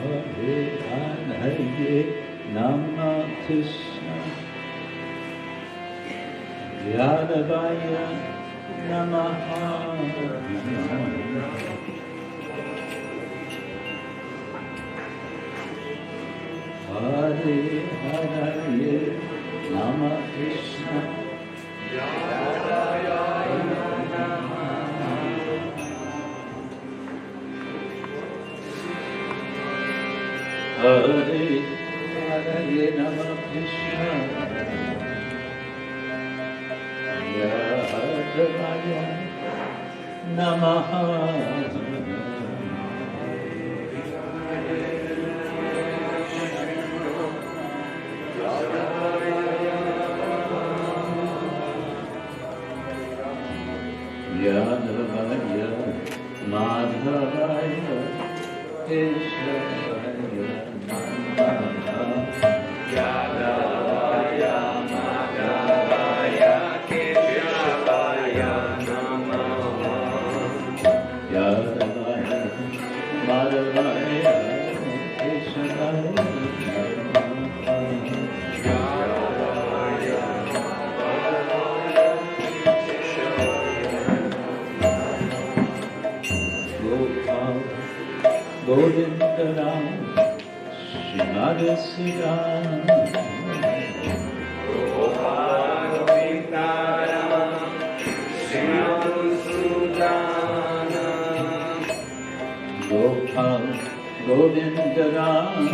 Hare Nama Krishna Yadavaya Namaha Hare Hare Nama Krishna Yadavaya Hare Hare Nama Krishna Yadavaya Namaha Yadavaya Madhavaya Keshavaya Namaha Yadavaya Madhavaya Keshavaya Namaha Yadavaya Madhavaya Keshavaya Govindaram Shrimad Siddham Govindaram Shrimad Siddham Gopal Govindaram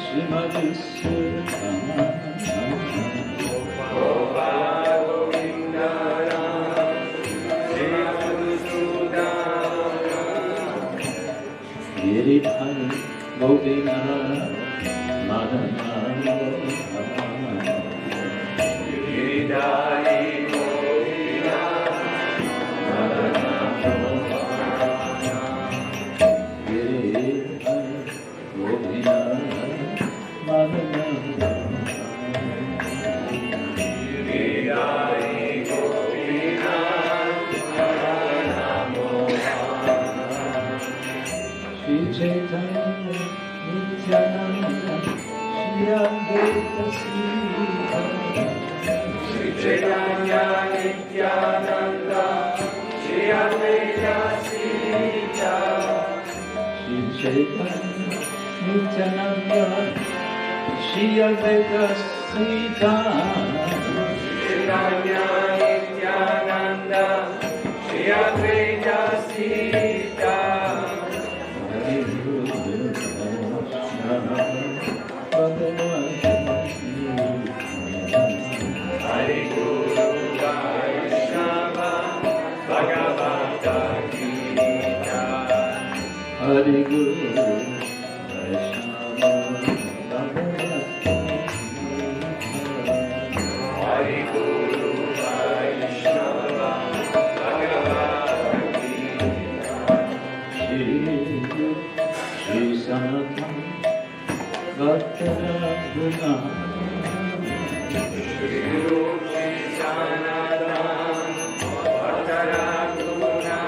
Shrimad Siddham Gopal Govindaram Shrimad Siddham Giribhai Govina Madana Giridhari Govina Madana Giribhai Govina Madana Giridhari Govina Madana Shri Chaitanya Nityananda Shri Advaita Sita Shri Chaitanya Nityananda Shri Advaita Sita Shri Chaitanya Nityananda Shri Advaita Sita Shri Chaitanya Nityananda Shri Advaita Sita Hari Guru Vaishnava Bhagavata Gita Hari Guru Vaishnava Bhagavata Hari Guru Vaishnava Bhagavata Gita Shri Sanatana Bhattaraguna Shri Guru Shri Sanatana Bhattaraguna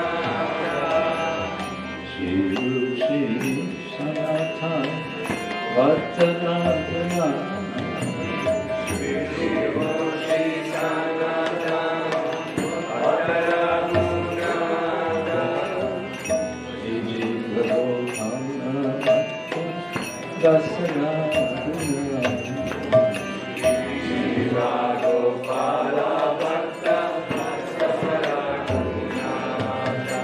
Shri Guru Shri Sanatana Bhattaraguna Shri Guru Shri Sanatana Bhattaraguna Shri Guru Dasara Gopala Bhatta Dasara Gunata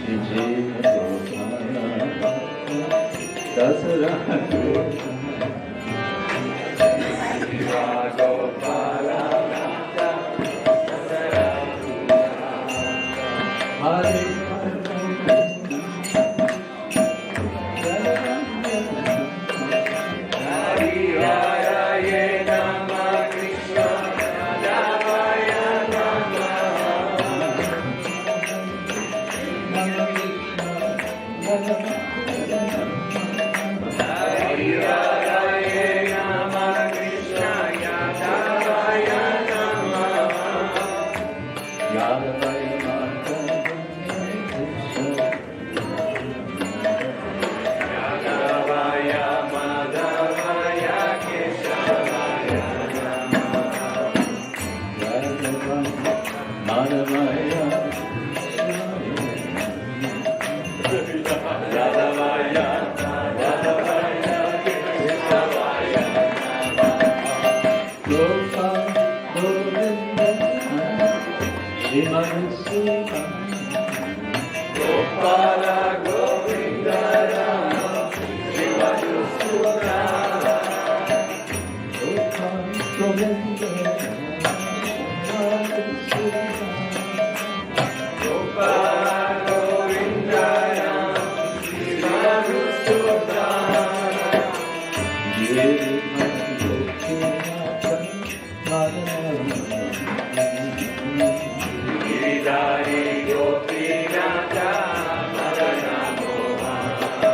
Shri Gopala Dasara Gopala Bhatta Dasara Gunata Hare Yadavaya Yadavaya, Yadavaya, Kesavaya, Gopa, Govinda, Shivansuva, Gopala, Govindara, Shivansuva, Gopa, Govinda, Gopala, Govindara, Shivansuva, Giridhari Gopinatha, Madana Mohana,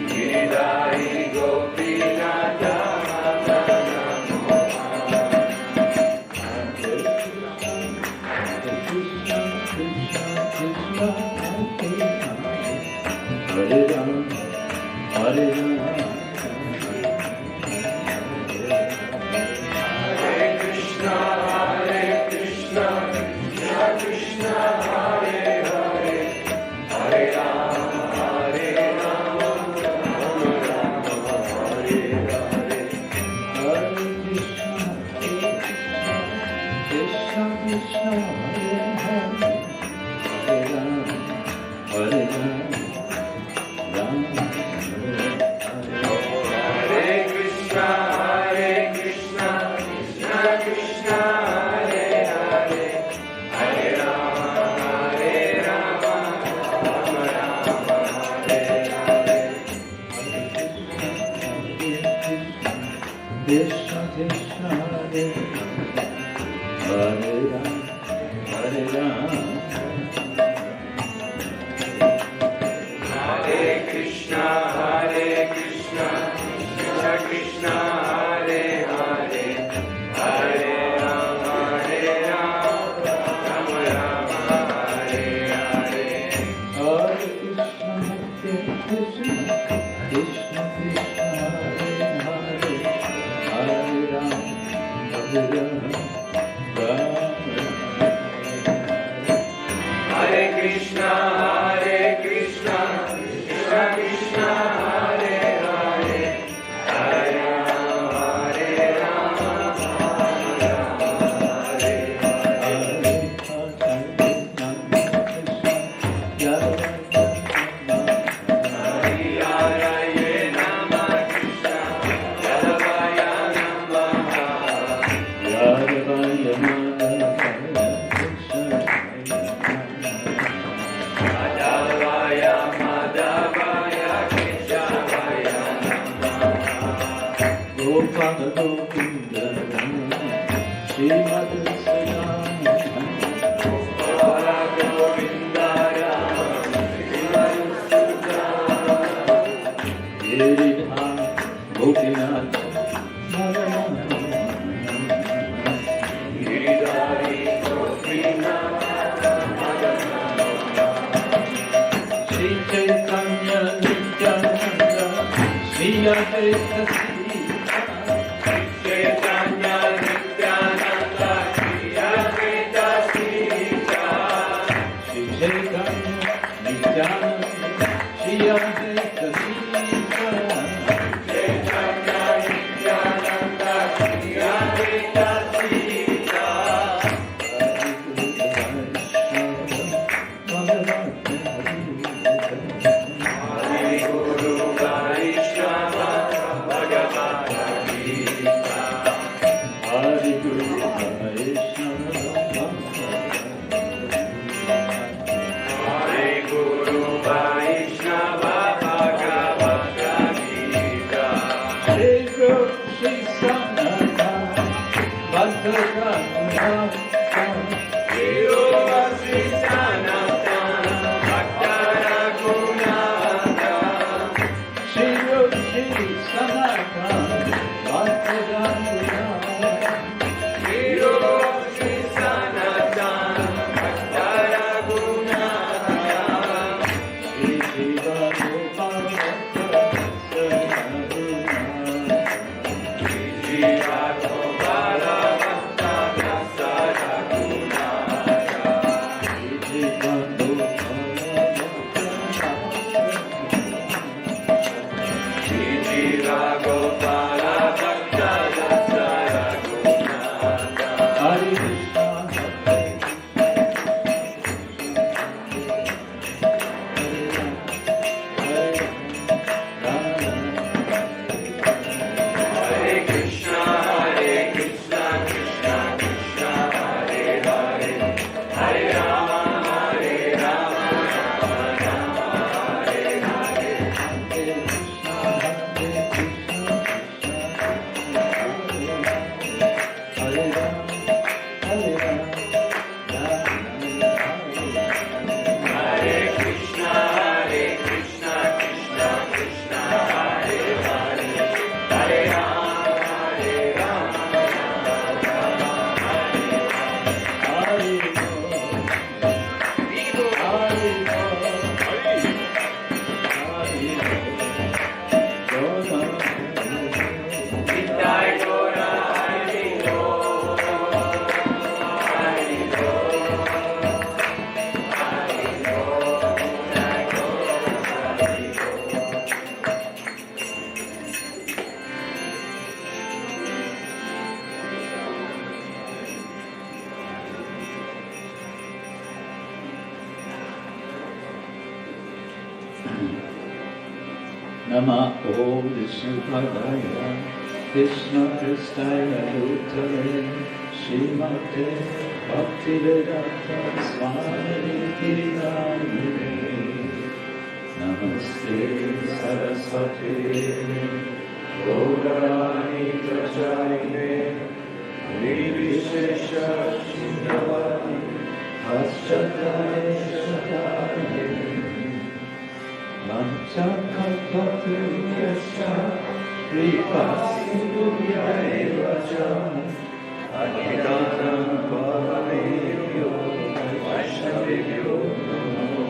Giridhari Gopinatha, Madana Mohana, Hare Ram, Hare Ram, Hare Krishna, Krishna Krishna, Hare Hare, Hare Rama, Hare Rama, Rama Rama, Hare Hare, Hare Krishna, Krishna Krishna, Hare Hare, Hare Ram, Hare Ram, Ram Hare Krishna, Krishna Krishna, Hare Hare, Hare Rama, Rama Rama, Hare Hare, Krishna Krishna, Hare Hare, Hare Ram, Hare Krishna, Krishna Krishna, Hare Hare, Hare Rama, Rama Rama, Hare Hare, Hare Krishna, Krishna Krishna, Hare Hare, Hare Rama, Hare Krishna, Krishna Krishna, Hare Hare, Hare Rama, Hare Hare Krishna, Namaho Vishnupadaya Krishna-ksetra Srimate Bhaktivedanta Swami Namaste Saraswati Gaurani Prachayane Nirvishesha Shindavati Paschatane Shatane Manchakalpatriyasya Kripasindhubhyaevacha Adhidanam Bhavanebhyo Vaishnavebhyo Namo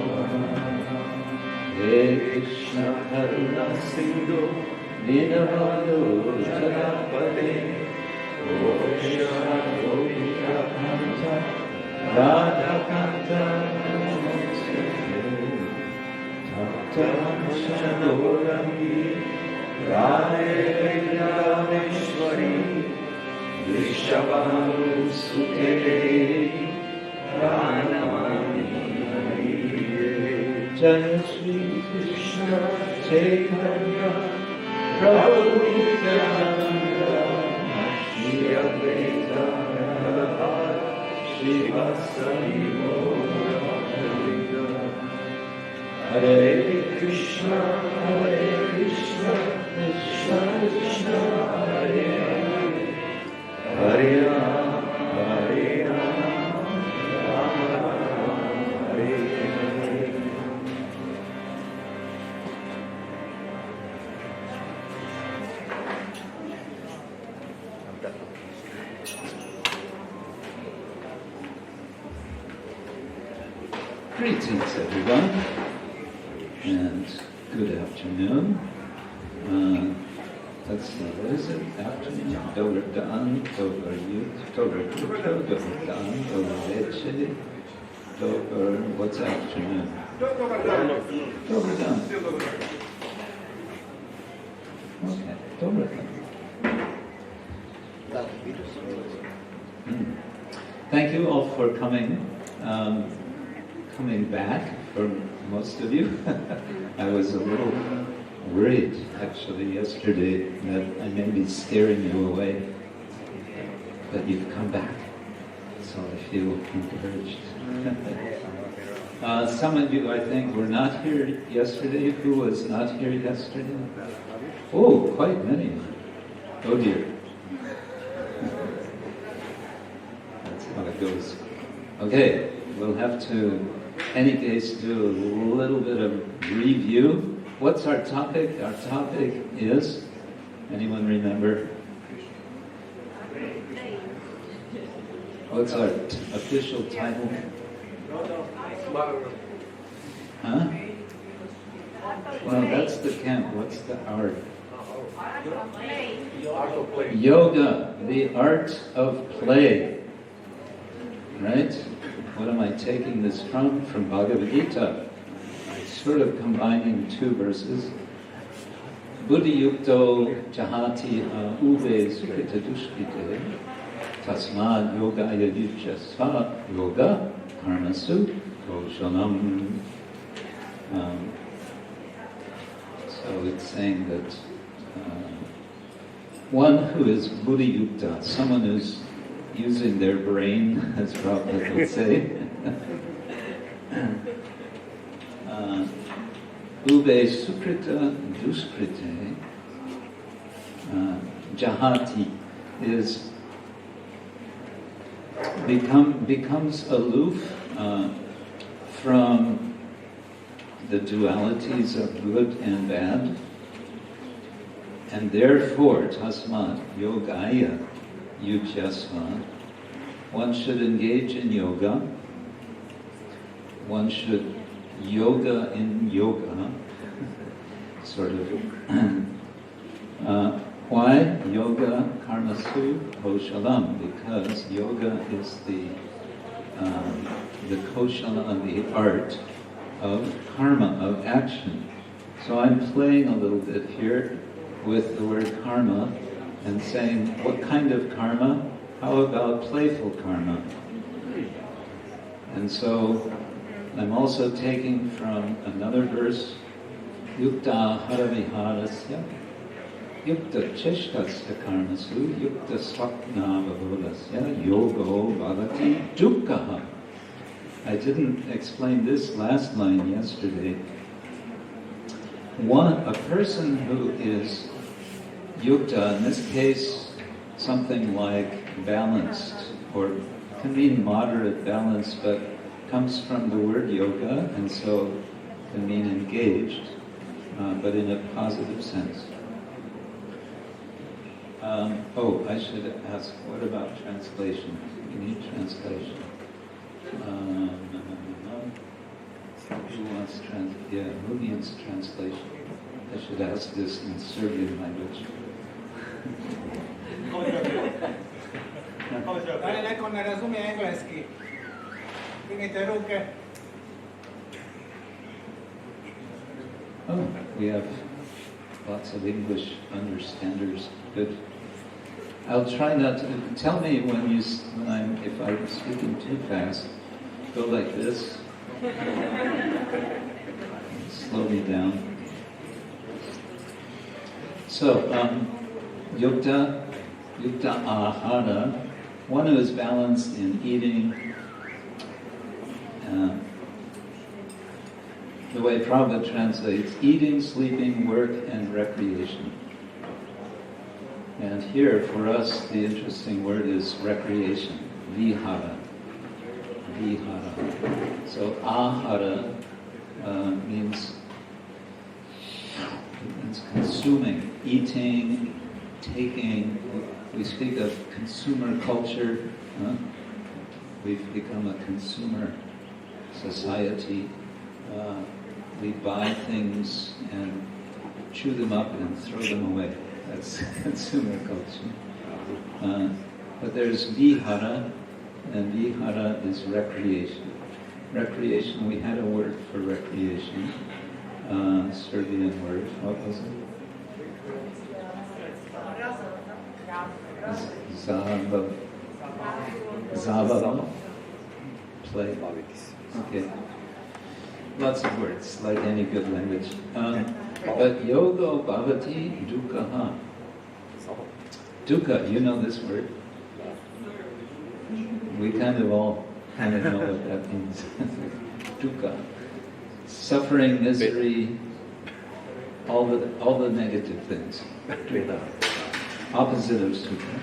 He Krishna Karuna Sindhu Dinavado Janapade Gopesha Gopika Kanta Radha Kanta Namaste Shandorangi Radhe Vrindavaneshwari Vishabhanu Sute Pranamami Jaya Shri Krishna Chaitanya Prabhu Nityananda Shri Advaita Gadadhar Shri Vasari Hare Krishna, Krishna Krishna, Hare Hare, Hare Rama, Rama Rama, Hare Hare. Greetings, everyone. And good afternoon. Let's see, what is it? Afternoon. Dober dan, dober yud, dober kutro, dober dan, dober leche, dober, what's afternoon? Dober dan. Okay, dober dan. Thank you all for coming back. For most of you. I was a little worried, actually, yesterday that I may be scaring you away, but you've come back, so I feel encouraged. Some of you, I think, were not here yesterday. Who was not here yesterday? Oh, quite many. Oh dear. That's how it goes. Okay, we'll have to any case, do a little bit of review. What's our topic? Our topic is, anyone remember? What's our official title? Huh? Well, that's the camp. What's the art? Yoga, the art of play. Right? What am I taking this from? From Bhagavad Gita. Sort of combining two verses. Buddhi yukto jahati ube sukrita dushkite Tasmad yogaya yujyasva yoga karmasu koshalam. So it's saying that one who is buddhi yukta, someone who's using their brain, as Prabhupada would say, ube sukrita duskrite jahati is becomes aloof from the dualities of good and bad, and therefore tasmat yogaya yujyasva, one should engage in yoga, one should yoga in yoga, sort of. Why? Yoga karmasu koshalam, because yoga is the koshala, the art of karma, of action. So I'm playing a little bit here with the word karma and saying, what kind of karma? How about playful karma? And so I'm also taking from another verse, yukta haraviharasya, yukta cheshtasya karmasu, yukta swapna vavodasya, yogo bhavati dukkha. I didn't explain this last line yesterday. A person who is yukta, in this case, something like balanced, or can mean moderate balance, but comes from the word yoga, and so can mean engaged, but in a positive sense. I should ask, what about translation? We need translation. Who needs translation? I should ask this in Serbian language. Oh, we have lots of English understanders. Good. I'll try not to. Tell me if I'm speaking too fast. Go like this. Slow me down. So, yukta ahara, one who is balanced in eating. The way Prabhupada translates, eating, sleeping, work, and recreation. And here, for us, the interesting word is recreation, vihara. Vihara. So ahara means consuming, eating, taking. We speak of consumer culture. We've become a consumer society. We buy things and chew them up and throw them away. That's consumer culture. But there's vihara, and vihara is recreation. Recreation, we had a word for recreation, Serbian word. What was it? Zabava. Play. Okay. Lots of words, like any good language. But yoga bhavati dukkha. Dukkha, you know this word? We all kind of know what that means. Dukkha. Suffering, misery, all the negative things. Opposite of sukha.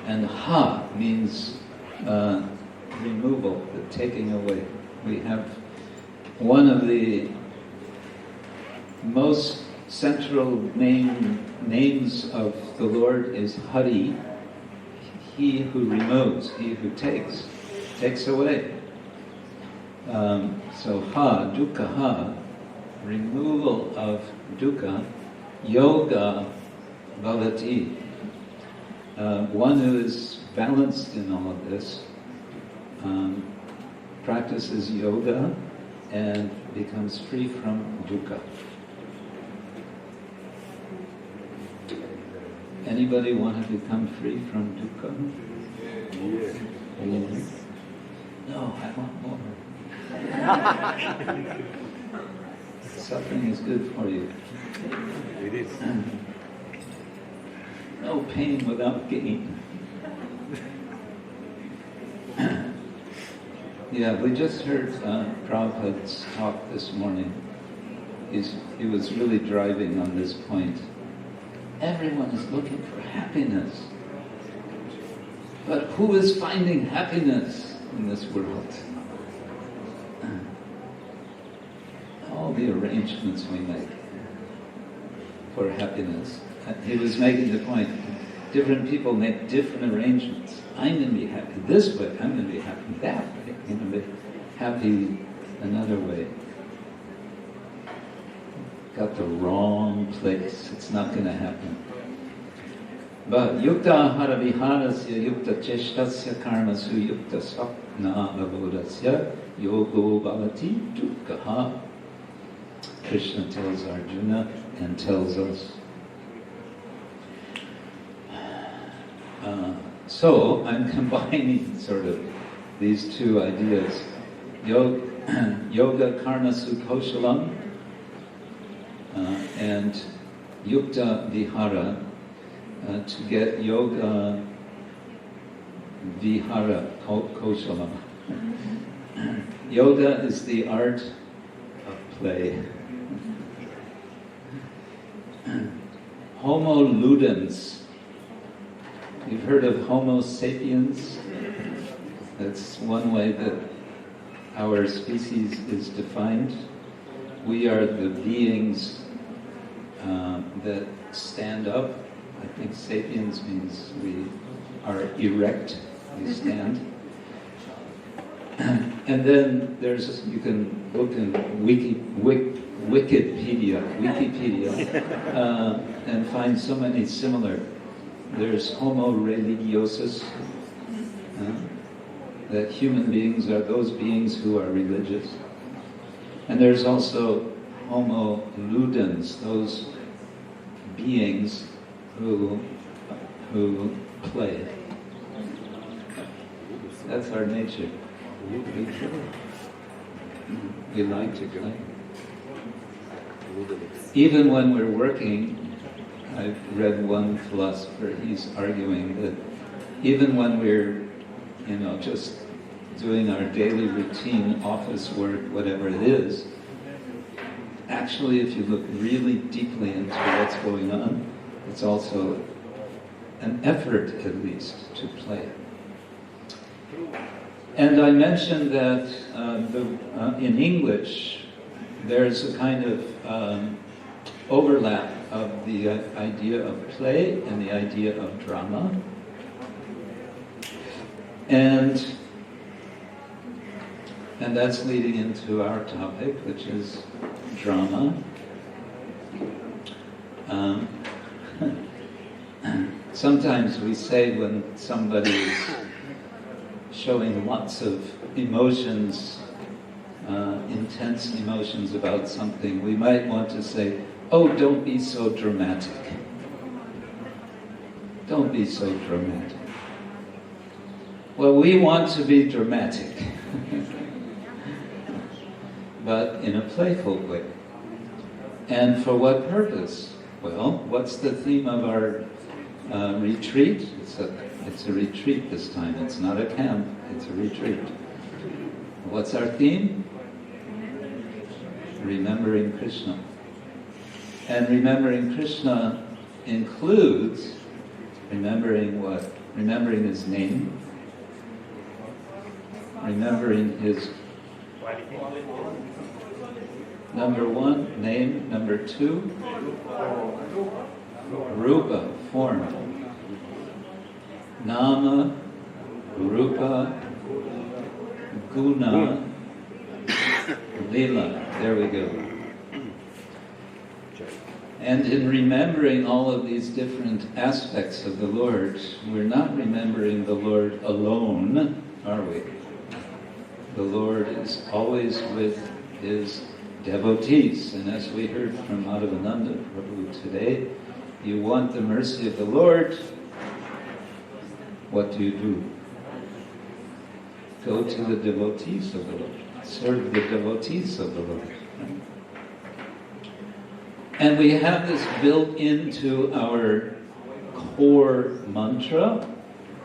And ha means removal, the taking away. We have one of the most central names of the Lord is Hari, he who removes, he who takes away. So ha, dukkha ha, removal of dukkha, yoga bhavati. One who is balanced in all of this practices yoga and becomes free from dukkha. Anybody want to become free from dukkha? Suffering is good for you. It is. No pain without gain. Yeah, we just heard Prabhupada's talk this morning. He was really driving on this point. Everyone is looking for happiness. But who is finding happiness in this world? All the arrangements we make for happiness. He was making the point, different people make different arrangements. I'm going to be happy this way, I'm going to be happy that way, I'm going to be happy another way. Got the wrong place, it's not going to happen. But yukta haraviharasya yukta cheshtasya karmasu yukta sapna avodasya yogo bhavati dukkaha. Krishna tells Arjuna and tells us. So I'm combining sort of these two ideas. Yoga karma sukoshalam and yukta vihara to get yoga vihara koshalam. Yoga is the art of play. Homo ludens. You've heard of Homo sapiens? That's one way that our species is defined. We are the beings that stand up. I think sapiens means we are erect, we stand. And then you can look in Wikipedia, and find so many similar. There's Homo religiosus, that human beings are those beings who are religious. And there's also Homo ludens, those beings who play. That's our nature. We like to play. Even when we're working, I've read one philosopher, he's arguing that even when we're, just doing our daily routine office work, whatever it is, actually if you look really deeply into what's going on, it's also an effort at least to play. And I mentioned that in English there's a kind of overlap of the idea of play and the idea of drama. And that's leading into our topic, which is drama. Sometimes we say when somebody is showing lots of emotions, intense emotions about something, we might want to say, "Oh, don't be so dramatic. Don't be so dramatic." Well, we want to be dramatic, but in a playful way. And for what purpose? Well, what's the theme of our retreat? It's a retreat this time. It's not a camp, it's a retreat. What's our theme? Remembering Krishna. And remembering Krishna includes remembering what? Remembering his name, remembering his number one, name, number two, rupa, form. Nama, rupa, guna, lila. There we go. And in remembering all of these different aspects of the Lord, we're not remembering the Lord alone, are we? The Lord is always with his devotees. And as we heard from Madhavananda Prabhu today, you want the mercy of the Lord, what do? Go to the devotees of the Lord. serve the devotees of the Lord. Right? And we have this built into our core mantra,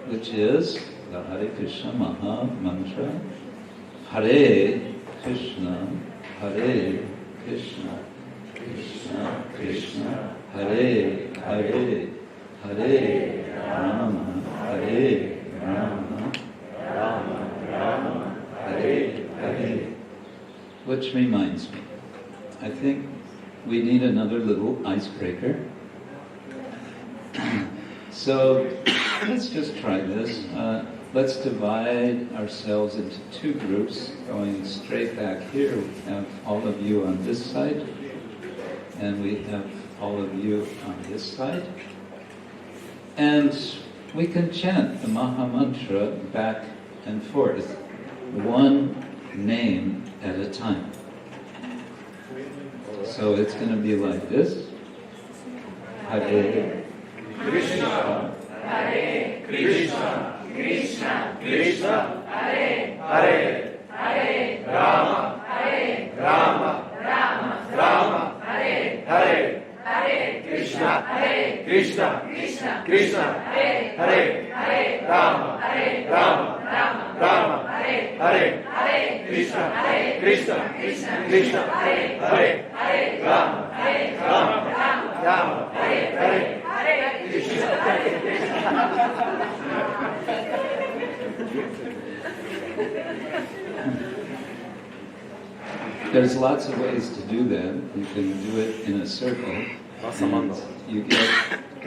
which is the Hare Krishna Maha Mantra. Hare Krishna, Hare Krishna, Krishna Krishna, Hare Hare, Hare Rama, Hare Rama, Rama Rama, Hare Hare. Which reminds me, I think we need another little icebreaker. So let's just try this. Let's divide ourselves into two groups. Going straight back here, we have all of you on this side, and we have all of you on this side. And we can chant the Maha Mantra back and forth, one name at a time. So it's going to be like this. Hare Krishna, Hare Krishna, Krishna Krishna, Hare Hare, Hare Rama, Hare Rama, Rama Rama, Hare Hare, Hare Krishna, Hare Krishna, Krishna Krishna, Hare Hare, Hare Rama, Hare Rama, Rama Rama, Hare Hare, Hare Krishna, Hare Krishna, Krishna Krishna, Hare Hare, Hare Rama, Hare Rama, Rama Rama, Hare Hare, Hare Krishna, Hare Krishna. There's lots of ways to do that. You can do it in a circle. And you get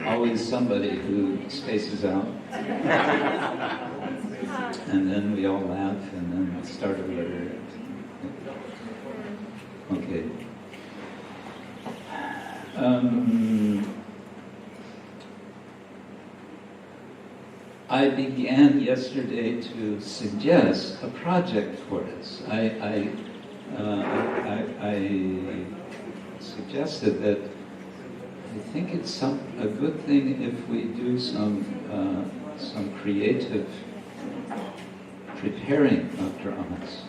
always somebody who spaces out. And then we all laugh and then we start over. Okay. I began yesterday to suggest a project for us. I suggested that I think it's a good thing if we do some creative preparing of dramas.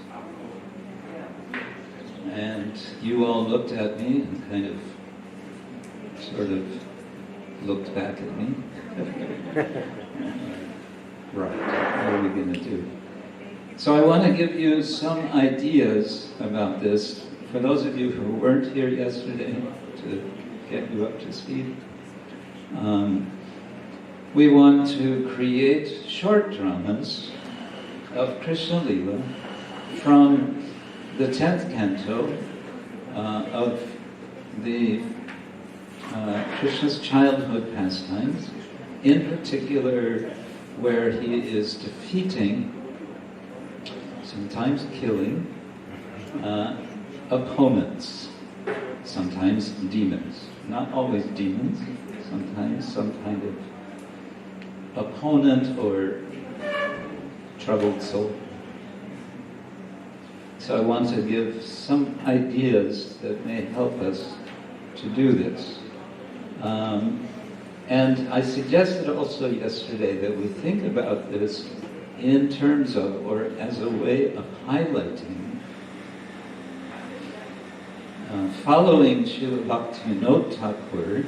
And you all looked at me and kind of sort of looked back at me. Right, what are we going to do? So I want to give you some ideas about this. For those of you who weren't here yesterday, to get you up to speed, we want to create short dramas of Krishna Lila from the 10th canto of the Krishna's childhood pastimes, in particular where he is defeating, sometimes killing, opponents, sometimes demons. Not always demons, sometimes some kind of opponent or troubled soul. So I want to give some ideas that may help us to do this. And I suggested also yesterday that we think about this in terms of, or as a way of highlighting, following Srila Bhaktivinoda Thakur,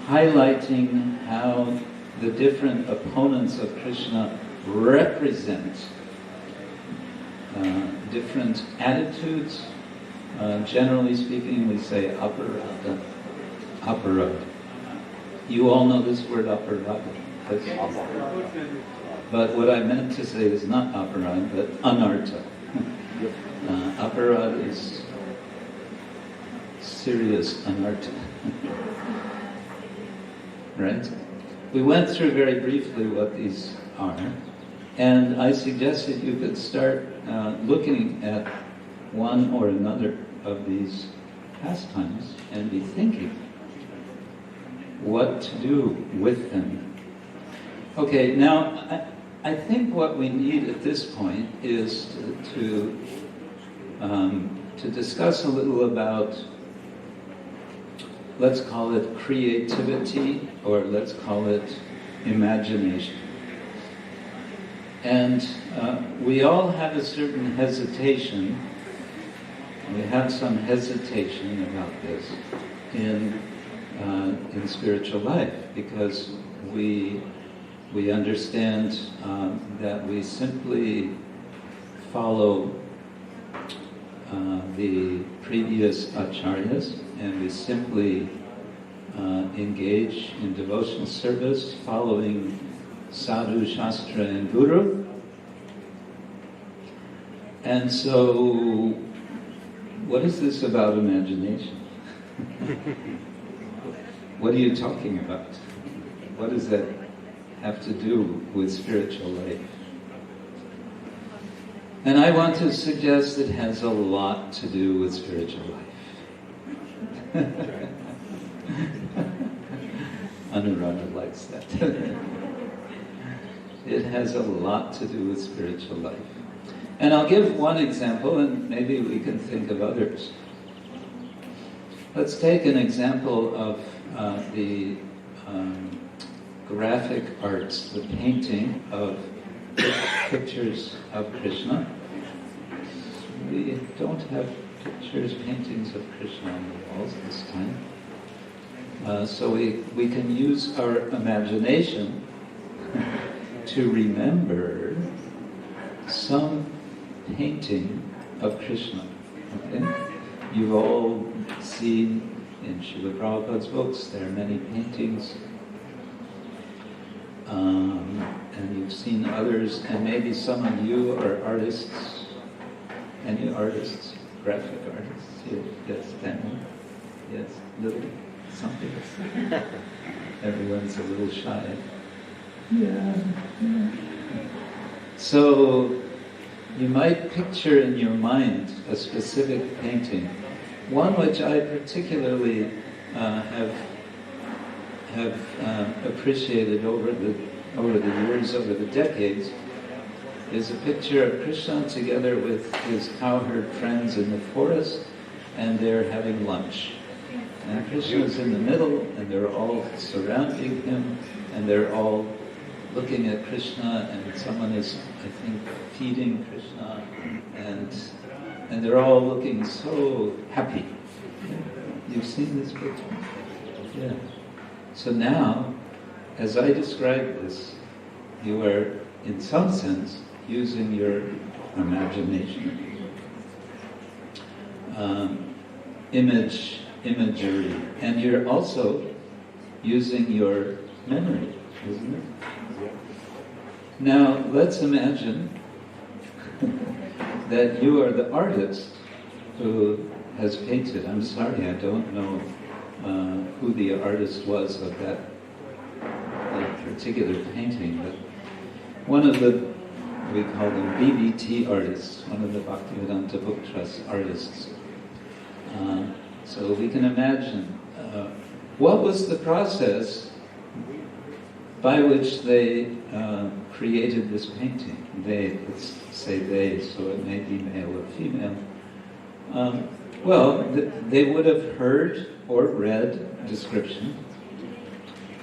highlighting how the different opponents of Krishna represent different attitudes. Generally speaking, we say aparada. Aparada. You all know this word aparada. But what I meant to say is not aparad, but anartha. Aparad is serious anartha. Right? We went through very briefly what these are, and I suggested you could start looking at one or another of these pastimes and be thinking what to do with them. Okay, now I think what we need at this point is to discuss a little about, let's call it creativity, or let's call it imagination. And we all have a certain hesitation We have some hesitation about this in spiritual life, because we understand that we simply follow the previous acharyas, and we simply engage in devotional service, following sadhu, shastra, and guru. And so, what is this about imagination? What are you talking about? What does that have to do with spiritual life? And I want to suggest it has a lot to do with spiritual life. Anuradha likes that. It has a lot to do with spiritual life. And I'll give one example, and maybe we can think of others. Let's take an example of the graphic arts, the painting of pictures of Krishna. We don't have pictures, paintings of Krishna on the walls this time. So we can use our imagination to remember some painting of Krishna. Okay? You've all seen in Srila Prabhupada's books, there are many paintings, and you've seen others, and maybe some of you are artists. Any artists? Graphic artists? Yes, Daniel? Yes, little something. Everyone's a little shy. Yeah. So, you might picture in your mind a specific painting. One which I particularly have appreciated over the years, over the decades, is a picture of Krishna together with his cowherd friends in the forest, and they're having lunch. And Krishna's in the middle, and they're all surrounding him, and they're all looking at Krishna, and someone is, I think, feeding Krishna, and they're all looking so happy. You've seen this picture? Yeah. So now, as I describe this, you are, in some sense, using your imagination. Imagery. And you're also using your memory, isn't it? Now, let's imagine that you are the artist who has painted. I'm sorry, I don't know who the artist was of that particular painting, but one of the, we call them BBT artists, one of the Bhaktivedanta Book Trust artists. So we can imagine what was the process by which they created this painting. They, let's say they, so it may be male or female. Well, they would have heard or read description,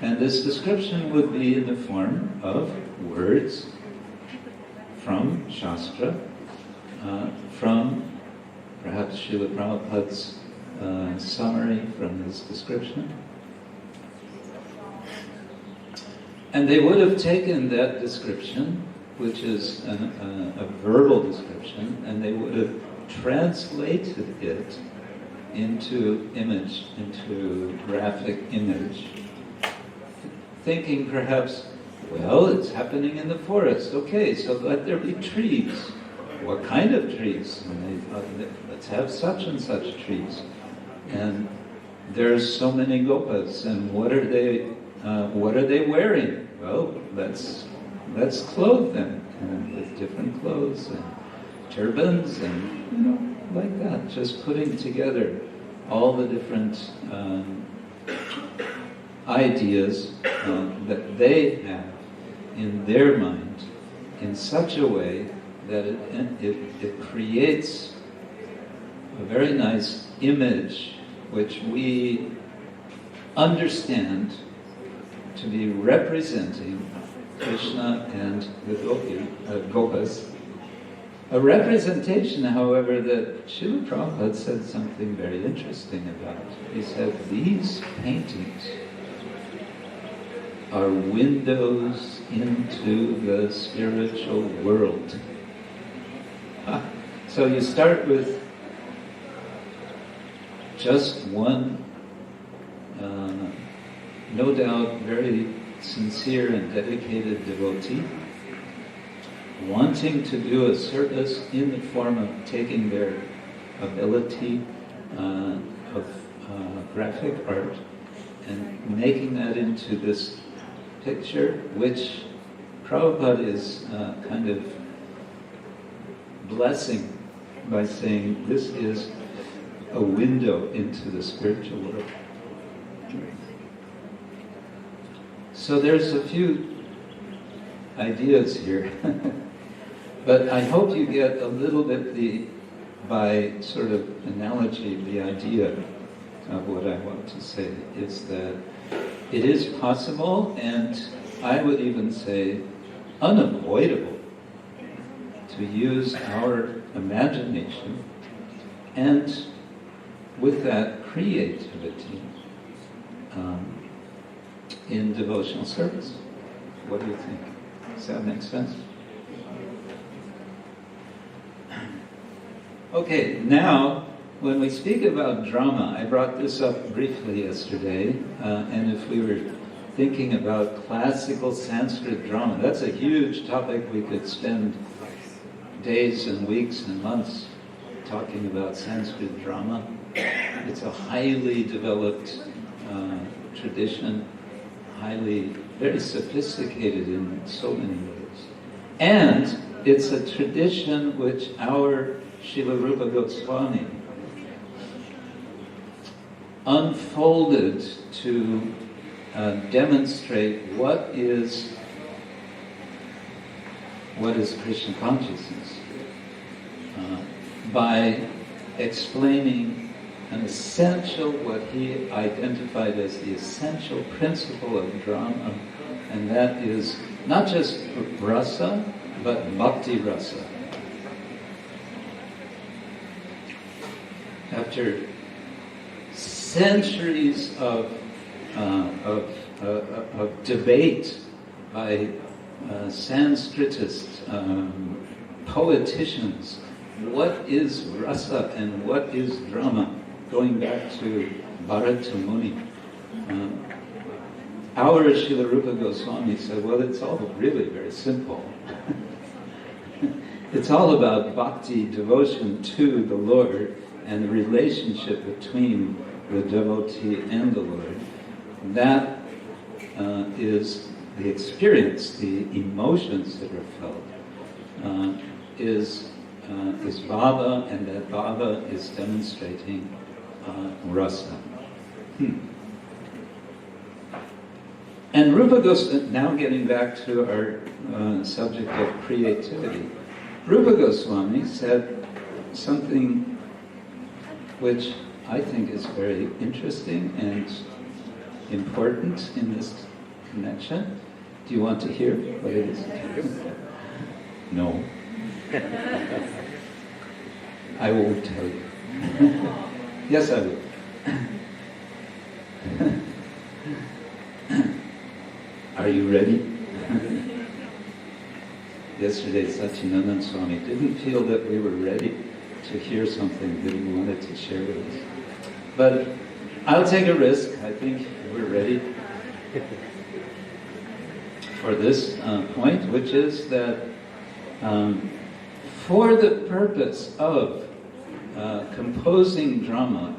and this description would be in the form of words from Shastra, from perhaps Srila Prabhupada's summary from his description. And they would have taken that description, which is a verbal description, and they would have translated it into image, into graphic image, thinking perhaps, well, it's happening in the forest. Okay, so let there be trees. What kind of trees? And they thought, let's have such and such trees. And there's so many gopas, and what are they wearing? Well, let's clothe them with different clothes and turbans and like that. Just putting together all the different ideas that they have in their mind in such a way that it creates a very nice image which we understand to be representing Krishna and the gopas A representation, however, that Srila Prabhupada said something very interesting about. He said, these paintings are windows into the spiritual world. So you start with just one, no doubt very sincere and dedicated devotee, wanting to do a service in the form of taking their ability of graphic art and making that into this picture, which Prabhupada is kind of blessing by saying this is a window into the spiritual world. So there's a few ideas here, but I hope you get a little bit by sort of analogy, the idea of what I want to say is that it is possible, and I would even say unavoidable, to use our imagination and with that creativity in devotional service. What do you think? Does that make sense? Okay, now, when we speak about drama, I brought this up briefly yesterday, and if we were thinking about classical Sanskrit drama, that's a huge topic. We could spend days and weeks and months talking about Sanskrit drama. It's a highly developed tradition, very sophisticated in so many ways. And it's a tradition which our Srila Rupa Goswami unfolded to demonstrate what is Krishna consciousness by explaining what he identified as the essential principle of drama, and that is not just rasa, but bhakti rasa. After centuries of debate by Sanskritist poeticians, what is rasa and what is drama, going back to Bharata Muni. Our Srila Rupa Goswami said, well, it's all really very simple. It's all about bhakti, devotion to the Lord, and the relationship between the devotee and the Lord. That is the experience, the emotions that are felt, is bhava, and that bhava is demonstrating rasa. And Rupa Goswami, now getting back to our subject of creativity, Rupa Goswami said something which I think is very interesting and important in this connection. Do you want to hear what it is? No. I won't tell you. Yes, I will. Are you ready? Yesterday, Satyanananda Swami didn't feel that we were ready to hear something that he wanted to share with us. But I'll take a risk. I think we're ready for this point, which is that for the purpose of composing drama,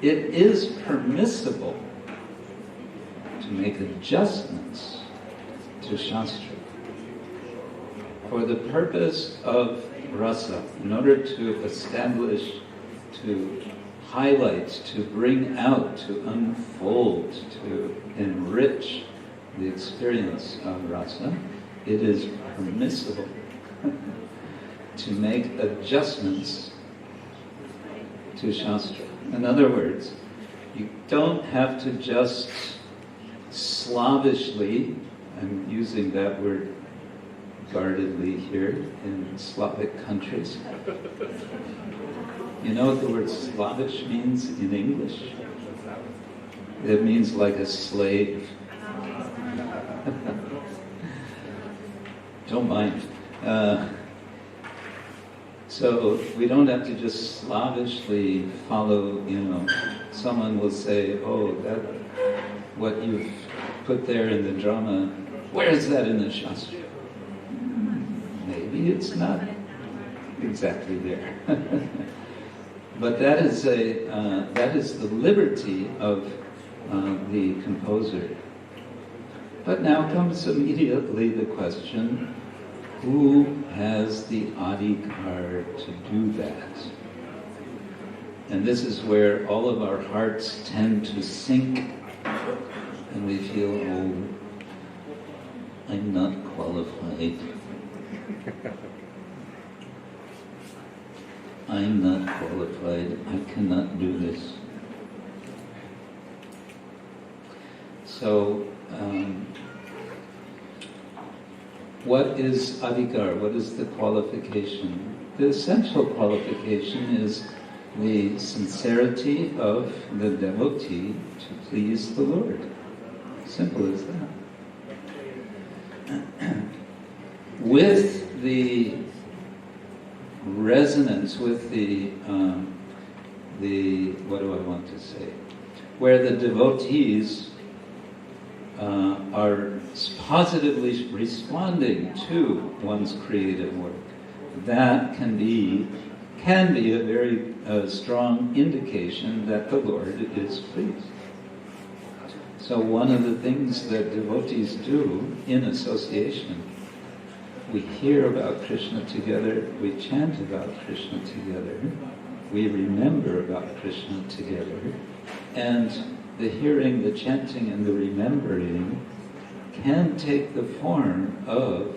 it is permissible to make adjustments to Shastra. For the purpose of rasa, in order to establish, to highlight, to bring out, to unfold, to enrich the experience of rasa, it is permissible to make adjustments to Shastra. In other words, you don't have to just slavishly, I'm using that word guardedly here in Slavic countries. You know what the word Slavish means in English? It means like a slave. Don't mind. So we don't have to just slavishly follow, someone will say, oh, that what you've put there in the drama, where is that in the Shastra? Maybe it's not exactly there. But that is the liberty of the composer. But now comes immediately the question, who has the adhikar to do that? And this is where all of our hearts tend to sink, and we feel, oh, I'm not qualified. I'm not qualified. I cannot do this. So, what is adhikar? What is the qualification? The essential qualification is the sincerity of the devotee to please the Lord. Simple as that. With the resonance, with the what do I want to say? Where the devotees are positively responding to one's creative work. That can be a very strong indication that the Lord is pleased. So one of the things that devotees do in association, we hear about Krishna together, we chant about Krishna together, we remember about Krishna together, and the hearing, the chanting, and the remembering can take the form of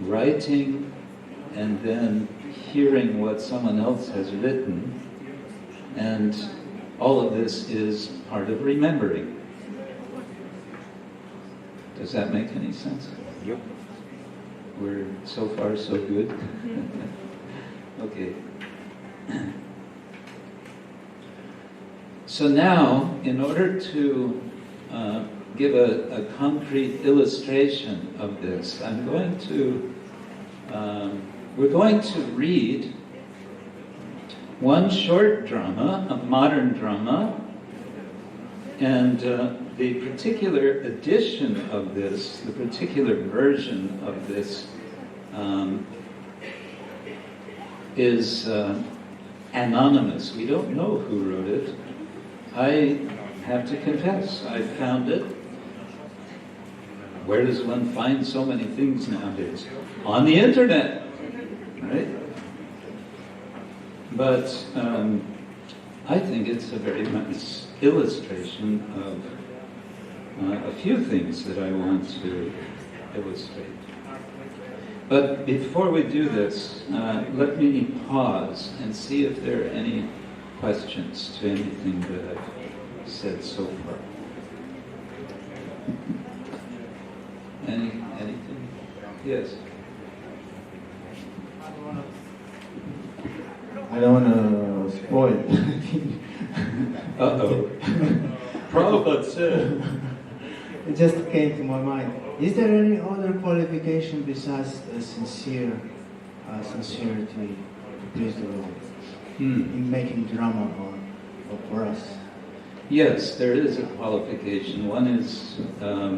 writing and then hearing what someone else has written, and all of this is part of remembering. Does that make any sense? Yep. We're so far so good. Okay. So now, in order to give a concrete illustration of this, we're going to read one short drama, a modern drama, and the particular edition of this, the particular version of this is anonymous. We don't know who wrote it. I have to confess, I found it. Where does one find so many things nowadays? On the internet, right? But I think it's a very nice illustration of a few things that I want to illustrate. But before we do this, let me pause and see if there are any questions to anything that I've said so far. Anything? Yes. I don't want to spoil anything. Uh-oh. Prabhupada said. It just came to my mind. Is there any other qualification besides sincerity to please the Lord in making drama or for us? Yes, there is a qualification. One is a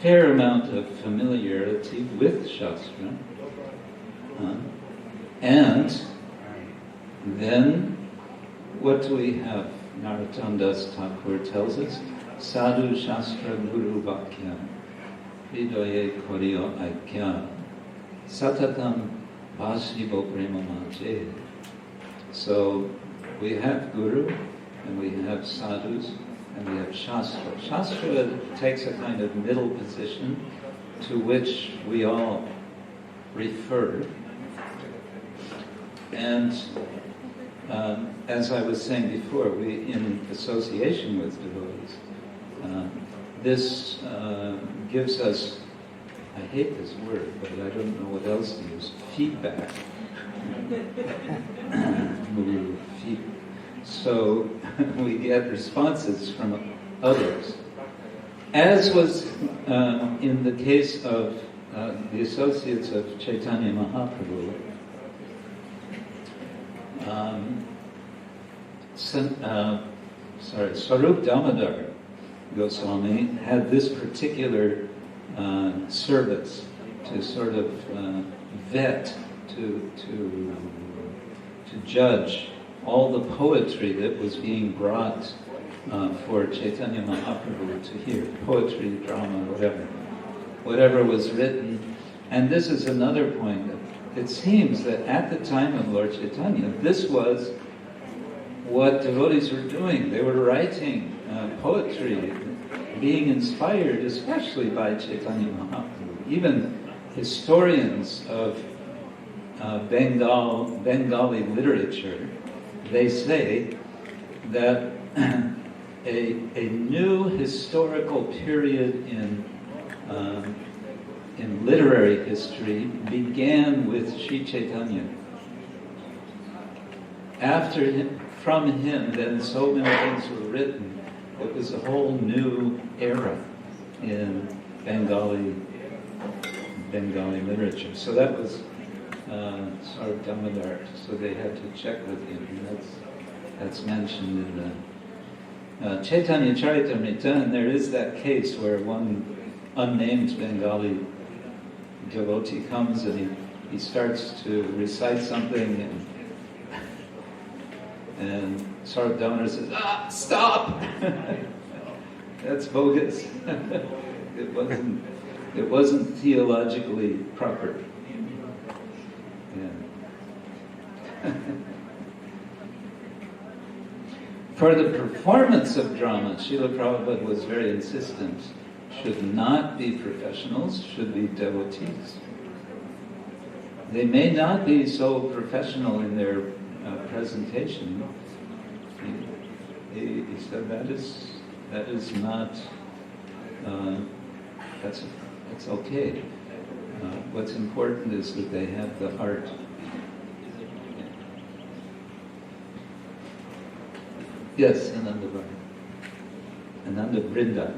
fair amount of familiarity with Shastra. And then, what do we have? Narottam Das Thakur tells us, Sadhu Shastra Guru Vakya, Hridaye Koryo Aikya, Satatam Bhashibo Premamaje. So, we have Guru, and we have Sadhus, and we have Shastra. Shastra takes a kind of middle position to which we all refer. And as I was saying before, we, in association with devotees, this gives us, I hate this word, but I don't know what else to use, feedback. So we get responses from others. As was in the case of the associates of Chaitanya Mahaprabhu, Swarup Damodar Goswami had this particular service to sort of vet, to judge all the poetry that was being brought for Chaitanya Mahaprabhu to hear. Poetry, drama, whatever was written. And this is another point. It seems that at the time of Lord Chaitanya, this was what devotees were doing. They were writing poetry, being inspired especially by Chaitanya Mahaprabhu. Even historians of Bengali literature, they say that a new historical period in literary history began with Sri Chaitanya. After him, from him, then so many things were written. It was a whole new era in Bengali literature. So that was Swarup Damodar. So they had to check with him. That's mentioned in the Chaitanya Charitamrita, and there is that case where one unnamed Bengali devotee comes and he starts to recite something, and Swarup Damodar says, stop! That's bogus. It wasn't theologically proper. Yeah. For the performance of drama, Srila Prabhupada was very insistent. Should not be professionals, should be devotees. They may not be so professional in their presentation. He said that is not, that's okay. What's important is that they have the heart. Yes, Ananda Brinda.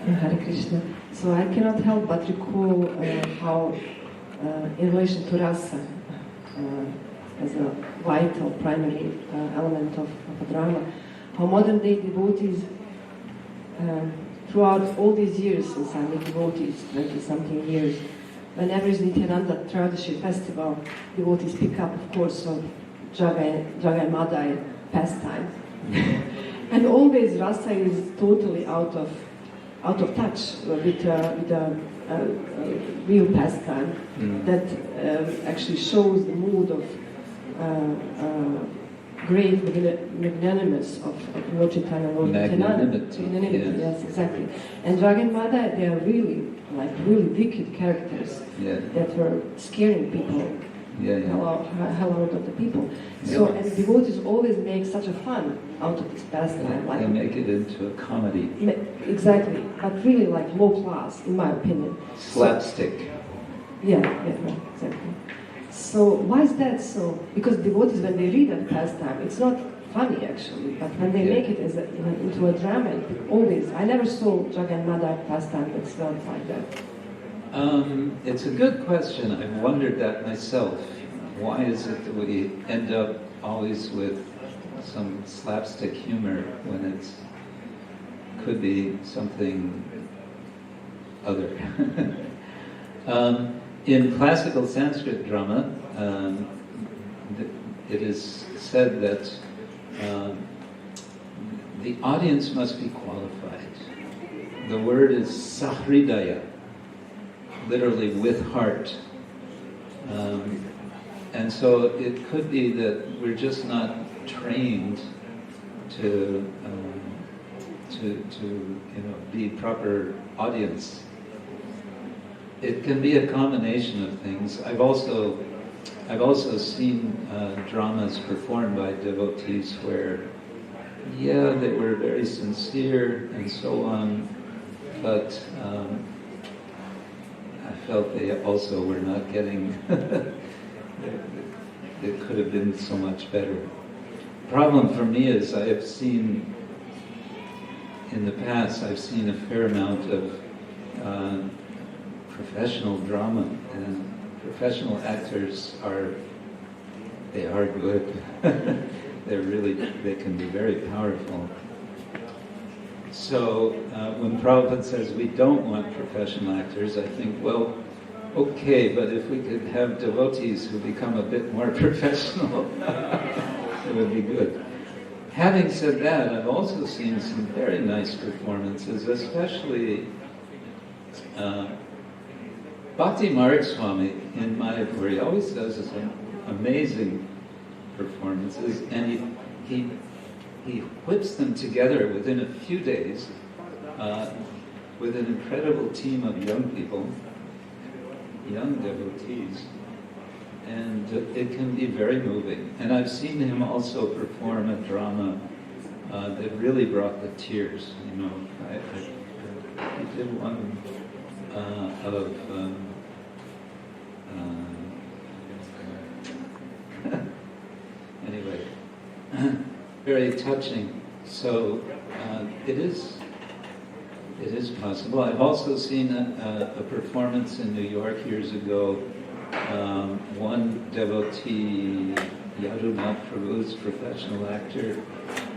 Hare Krishna. So I cannot help but recall how, in relation to rasa, as a vital, primary element of a drama, how modern day devotees, throughout all these years since I'm a devotee, 20-something years, whenever is Nityananda Tradashi festival, devotees pick up, of course, of Jagai Madai pastime. And always rasa is totally out of touch with real pastime that actually shows the mood of great magnanimous of Lord Chaitanya, Lord Magnanimity, yes, exactly. And Jagai Madai, they are really wicked characters that were scaring people. Hell out of the people. So, and devotees always make such a fun out of this pastime. They make it into a comedy. Exactly, but really like low class, in my opinion. Slapstick. Exactly. So why is that so? Because devotees, when they read that pastime, it's not funny actually, but when they make it as into a drama, always. I never saw Jagai Madai pastime that's not like that. It's a good question. I've wondered that myself. Why is it that we end up always with some slapstick humor when it could be something other? In classical Sanskrit drama, it is said that the audience must be qualified. The word is sahridaya, literally with heart. And so it could be that we're just not trained to be proper audience. It can be a combination of things. I've also I've also seen dramas performed by devotees where, yeah, they were very sincere and so on, but I felt they also were not getting, it could have been so much better. Problem for me is I have seen, in the past, I've seen a fair amount of professional drama, and professional actors are good. They can be very powerful. So when Prabhupada says we don't want professional actors, I think, well, okay, but if we could have devotees who become a bit more professional, it would be good. Having said that, I've also seen some very nice performances, especially Bhakti Marg Swami in Mayapur. He always does some amazing performances, and he whips them together within a few days with an incredible team of young people, young devotees, and it can be very moving. And I've seen him also perform a drama that really brought the tears. You know, he did one of anyway, very touching. So it is possible. I've also seen a performance in New York years ago. One devotee, Yadunath Prabhu's professional actor,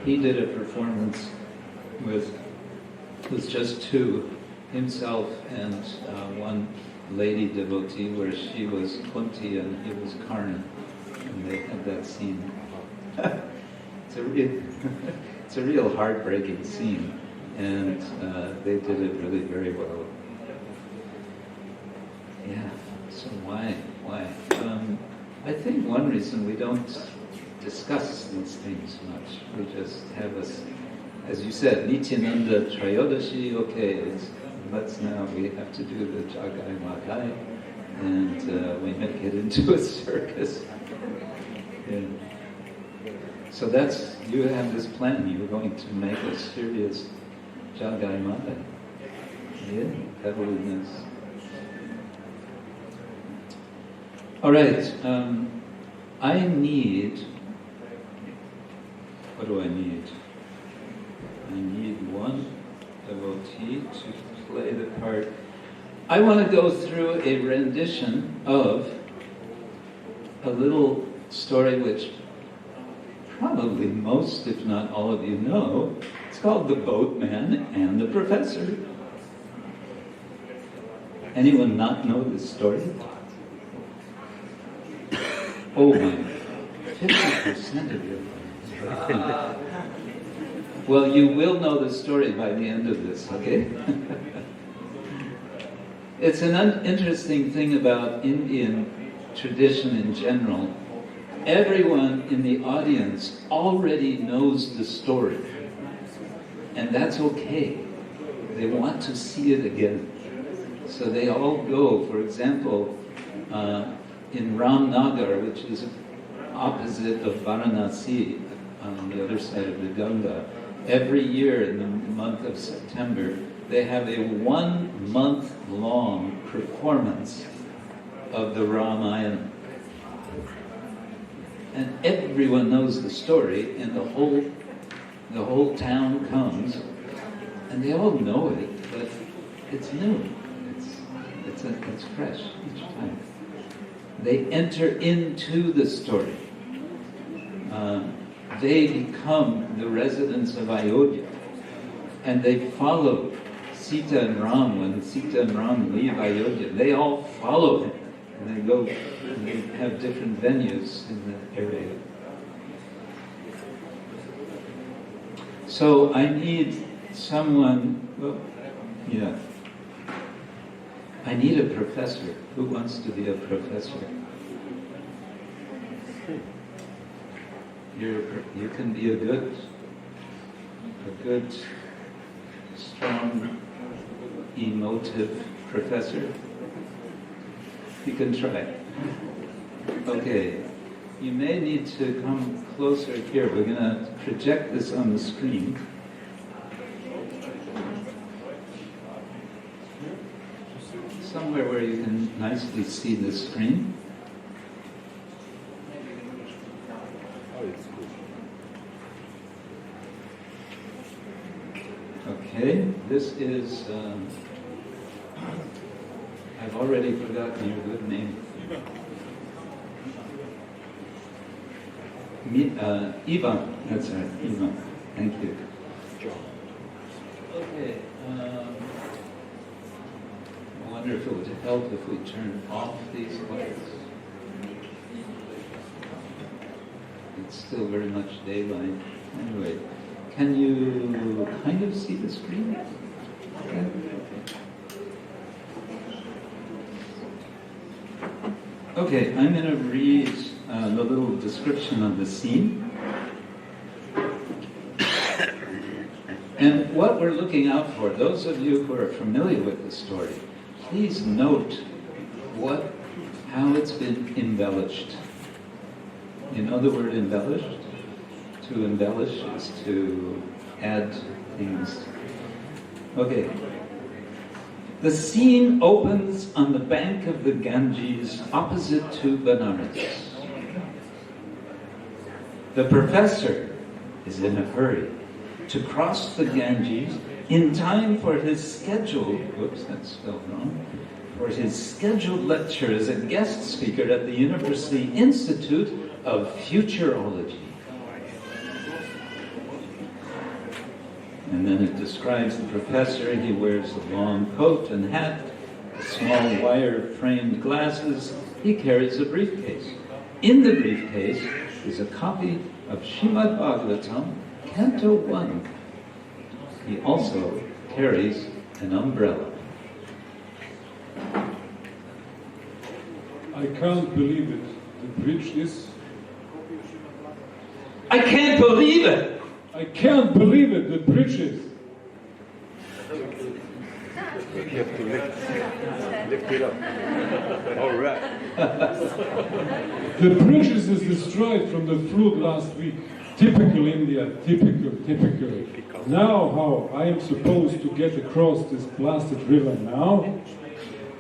he did a performance with just two, himself and one lady devotee, where she was Kunti and he was Karna, and they had that scene. It's a real heartbreaking scene, and they did it really very well. Yeah. So why? I think one reason we don't discuss these things much. We just have as you said, Nityananda Trayodashi, okay, we have to do the Jagai Magai, and we make it into a circus. Yeah. So you have this plan, you're going to make a serious Jagai Magai. Yeah, that would be nice. All right, what do I need? I need one devotee to play the part. I want to go through a rendition of a little story which probably most, if not all of you know. It's called The Boatman and the Professor. Anyone not know this story? Oh my, 50% of you. Well, you will know the story by the end of this, okay? It's an interesting thing about Indian tradition in general. Everyone in the audience already knows the story. And that's okay. They want to see it again. So they all go, for example, in Ramnagar, which is opposite of Varanasi, on the other side of the Ganga, every year in the month of September, they have a 1 month long performance of the Ramayana. And everyone knows the story, and the whole town comes, and they all know it, but it's new. It's fresh each time. They enter into the story. They become the residents of Ayodhya, and they follow Sita and Ram. When Sita and Ram leave Ayodhya, they all follow him, and they go and they have different venues in the area. So I need someone, I need a professor. Who wants to be a professor? You can be a good, strong, emotive professor. You can try. Okay, you may need to come closer here. We're going to project this on the screen. Somewhere where you can nicely see the screen. Okay, this is, I've already forgotten your good name. Ivan, that's right, Ivan. Thank you. Okay, I wonder if it would help if we turn off these lights. It's still very much daylight. Anyway, can you kind of see the screen? Okay. Okay, I'm going to read the little description of the scene. And what we're looking out for, those of you who are familiar with the story, please note how it's been embellished. You know the word embellished? To embellish is to add things. Okay. The scene opens on the bank of the Ganges opposite to Benares. The professor is in a hurry to cross the Ganges in time for his scheduled, whoops, that's spelled wrong, for his scheduled lecture as a guest speaker at the University Institute of Futurology. And then it describes the professor. He wears a long coat and hat, small wire-framed glasses. He carries a briefcase. In the briefcase is a copy of Srimad Bhagavatam, Canto 1. He also carries an umbrella. I can't believe it. The bridge is... I can't believe it! I can't believe it, the bridges. You have to lift it up. All right. The bridges is destroyed from the flood last week. Typical India, typical. Now how I am supposed to get across this blasted river now?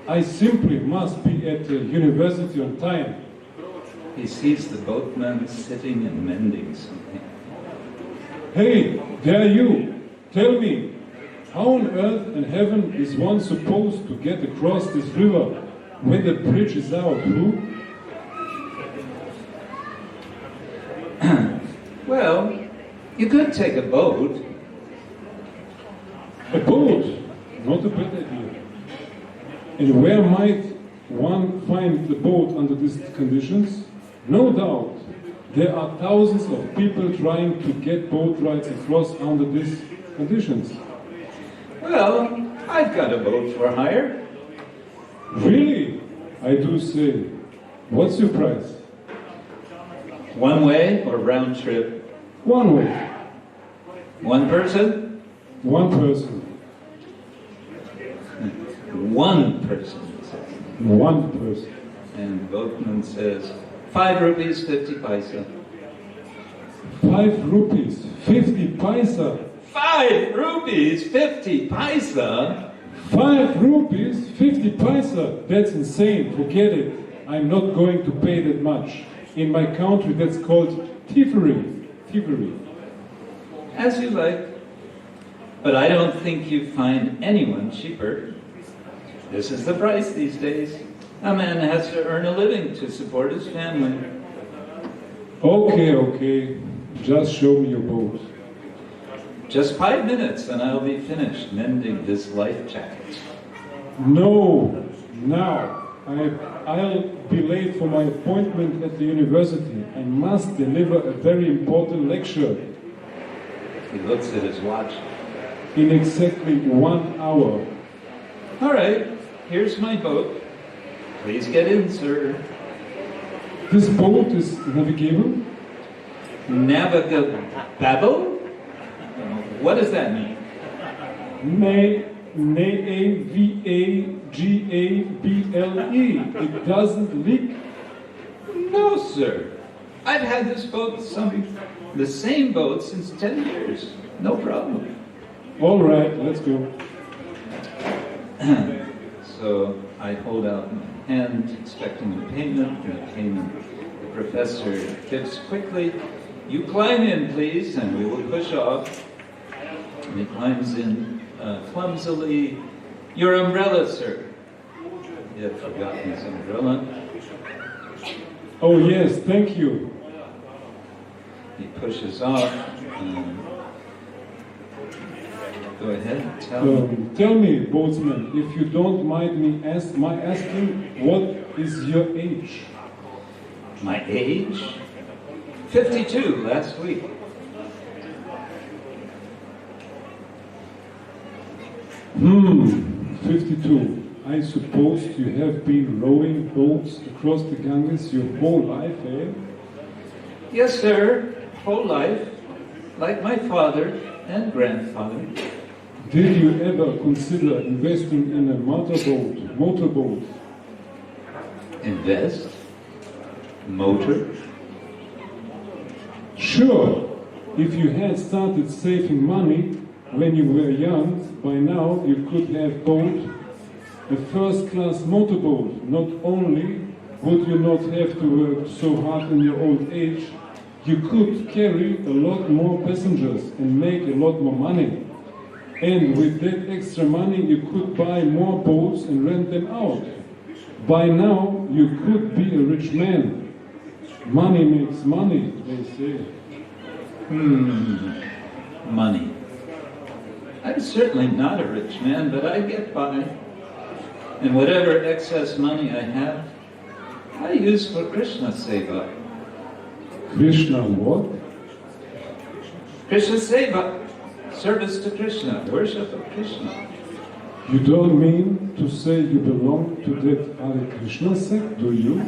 I simply must be at the university on time. He sees the boatman sitting and mending something. Hey, there you! Tell me, how on earth and heaven is one supposed to get across this river when the bridge is out, who? Well, you could take a boat. A boat? Not a bad idea. And where might one find the boat under these conditions? No doubt, there are thousands of people trying to get boat rides across under these conditions. Well, I've got a boat for hire. Really? I do say. What's your price? One way or round trip? One way. One person? One person. One person, he says. One person. And the boatman says, 5 rupees, 50 paisa. 5 rupees, 50 paisa. 5 rupees, 50 paisa? 5 rupees, 50 paisa. That's insane. Forget it. I'm not going to pay that much. In my country, that's called thievery. As you like. But I don't think you find anyone cheaper. This is the price these days. A man has to earn a living to support his family. Okay. Just show me your boat. Just 5 minutes and I'll be finished mending this life jacket. No, now. I'll be late for my appointment at the university. I must deliver a very important lecture. He looks at his watch. In exactly 1 hour. All right, here's my boat. Please get in, sir. This boat is navigable? Navigable? What does that mean? Navigable. It doesn't leak? No, sir. I've had this boat, the same boat, since 10 years. No problem. All right, let's go. So I hold out my hand, expecting a payment, and a payment. The professor gives quickly. You climb in, please, and we will push off. And he climbs in clumsily. Your umbrella, sir. He had forgotten his umbrella. Oh yes, thank you. He pushes off. Go ahead, tell me. Tell me, boatsman, if you don't mind me asking, what is your age? My age? 52 last week. 52. I suppose you have been rowing boats across the Ganges your whole life, eh? Yes, sir. Whole life. Like my father and grandfather. Did you ever consider investing in a motorboat? Invest? Motor? Sure. If you had started saving money when you were young, by now you could have bought a first-class motorboat. Not only would you not have to work so hard in your old age, you could carry a lot more passengers and make a lot more money. And with that extra money you could buy more boats and rent them out. By now you could be a rich man. Money makes money, they say. Money. I'm certainly not a rich man, but I get by. And whatever excess money I have, I use for Krishna-seva. Krishna what? Krishna-seva. Service to Krishna. Worship of Krishna. You don't mean to say you belong to that Hare Krishna sect, do you?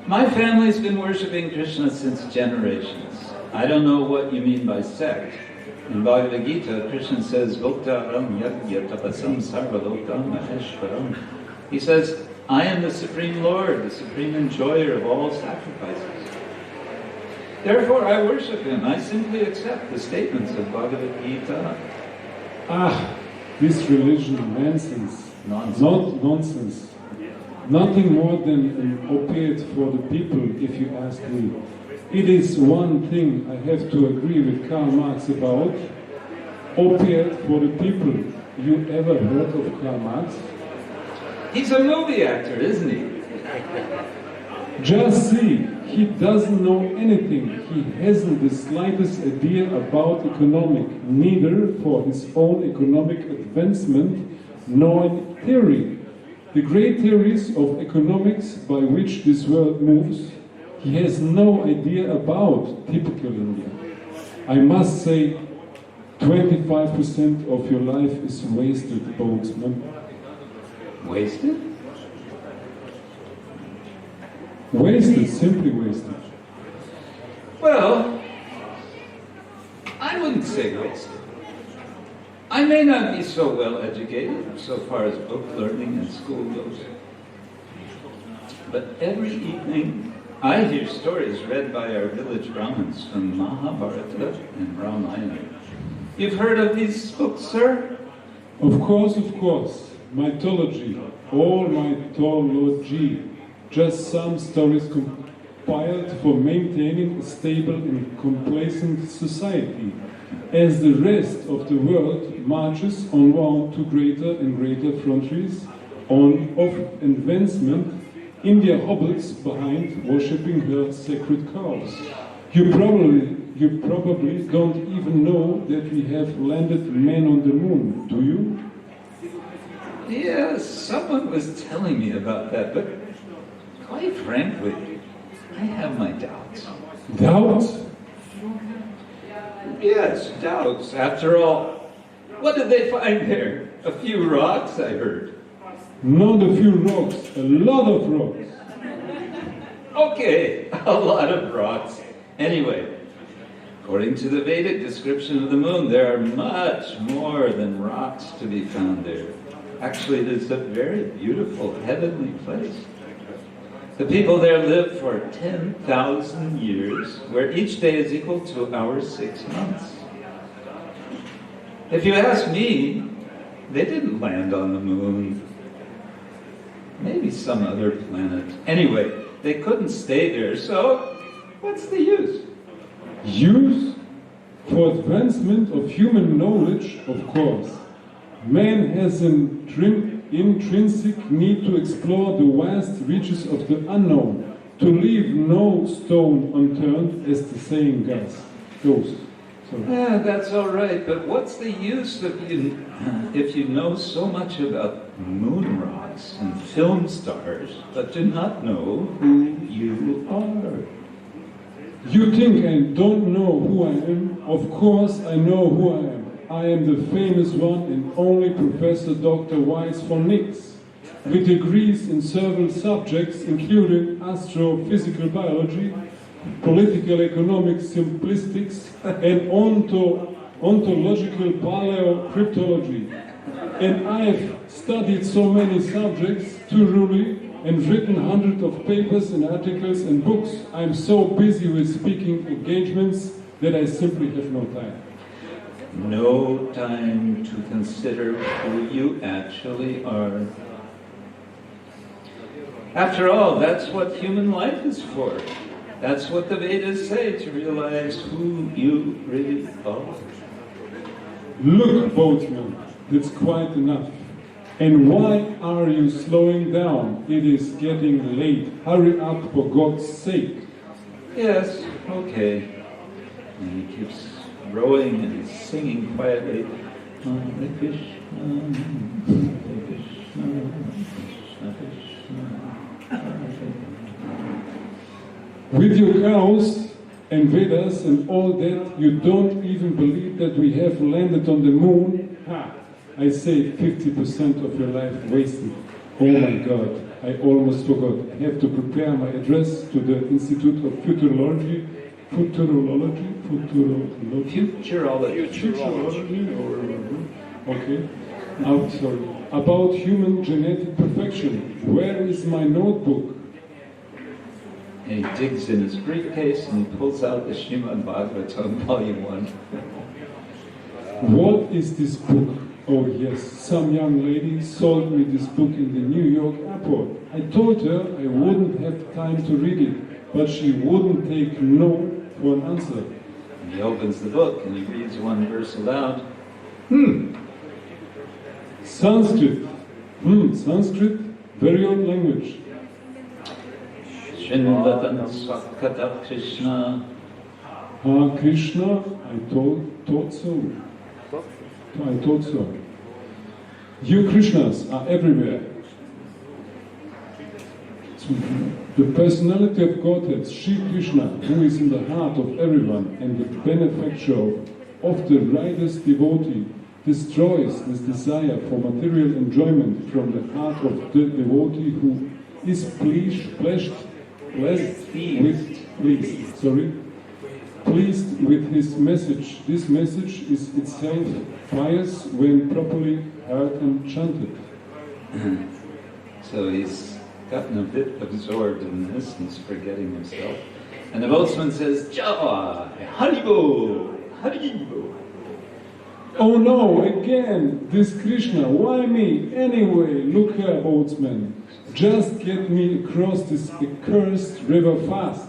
My family's been worshipping Krishna since generations. I don't know what you mean by sect. In Bhagavad Gita, Krishna says, Bhoktaram yagya tapasam sarvalokam maheshwaram. He says, I am the Supreme Lord, the Supreme Enjoyer of all sacrifices. Therefore I worship Him. I simply accept the statements of Bhagavad Gita. This religion, nonsense. Not nonsense. Nothing more than an opiate for the people, if you ask me. It is one thing I have to agree with Karl Marx about. Opiate for the people. You ever heard of Karl Marx? He's a movie actor, isn't he? Just see, he doesn't know anything. He hasn't the slightest idea about economics, neither for his own economic advancement nor in theory. The great theories of economics by which this world moves, he has no idea about. Typical India. I must say, 25% of your life is wasted, boatsman. Wasted? Wasted, simply wasted. Well, I wouldn't say wasted. I may not be so well educated so far as book learning and school goes. But every evening I hear stories read by our village Brahmins from Mahabharata and Ramayana. You've heard of these books, sir? Of course, of course. Mythology, all mythology. Just some stories compiled for maintaining a stable and complacent society. As the rest of the world marches onward to greater and greater frontiers of advancement, India hobbles behind worshipping her sacred cows. You probably don't even know that we have landed men on the moon, do you? Yes, someone was telling me about that, but quite frankly, I have my doubts. Doubts? Yes, doubts. After all, what did they find there? A few rocks, I heard. Not a few rocks, a lot of rocks. Okay, a lot of rocks. Anyway, according to the Vedic description of the moon, there are much more than rocks to be found there. Actually, it is a very beautiful heavenly place. The people there live for 10,000 years, where each day is equal to our 6 months. If you ask me, they didn't land on the moon. Maybe some other planet. Anyway, they couldn't stay there, so what's the use? Use? For advancement of human knowledge, of course. Man has an intrinsic need to explore the vast reaches of the unknown, to leave no stone unturned, as the saying goes. Yeah, that's all right, but what's the use if you know so much about moon rocks and film stars, but do not know who you are? You think I don't know who I am? Of course I know who I am. I am the famous one and only Professor Dr. Weiss von Nix, with degrees in several subjects including astrophysical biology, political economics, simplistics, and ontological paleocryptology. And I've studied so many subjects thoroughly and written hundreds of papers and articles and books. I'm so busy with speaking engagements that I simply have no time. No time to consider who you actually are. After all, that's what human life is for. That's what the Vedas say, to realize who you really are. Look, boatman, that's quite enough. And why are you slowing down? It is getting late. Hurry up, for God's sake. Yes, okay. And he keeps rowing and singing quietly. Hare Krishna, Hare Krishna, Krishna Krishna, Hare. With your cows and Vedas and all that, you don't even believe that we have landed on the moon? Ha! I say 50% of your life wasted. Oh my God, I almost forgot. I have to prepare my address to the Institute of Futurology, okay. Sorry. About human genetic perfection. Where is my notebook? And he digs in his briefcase and he pulls out the Srimad Bhagavatam, Volume 1. What is this book? Oh yes, some young lady sold me this book in the New York airport. I told her I wouldn't have time to read it, but she wouldn't take no for an answer. And he opens the book and he reads one verse aloud. Sanskrit. Sanskrit, very old language. Letenka Krishna. Krishna, I thought so. I thought so. You Krishnas are everywhere. The personality of Godhead, Shri Krishna, who is in the heart of everyone and the benefactor of the righteous devotee, destroys this desire for material enjoyment from the heart of the devotee who is pleased with his message. This message is itself pious when properly heard and chanted. So he's gotten a bit absorbed in this and he's forgetting himself. And the boatsman says, Java, Haribo, Haribo. Oh no, again, this Krishna, why me? Anyway, look here, boatsman, just get me across this accursed river fast.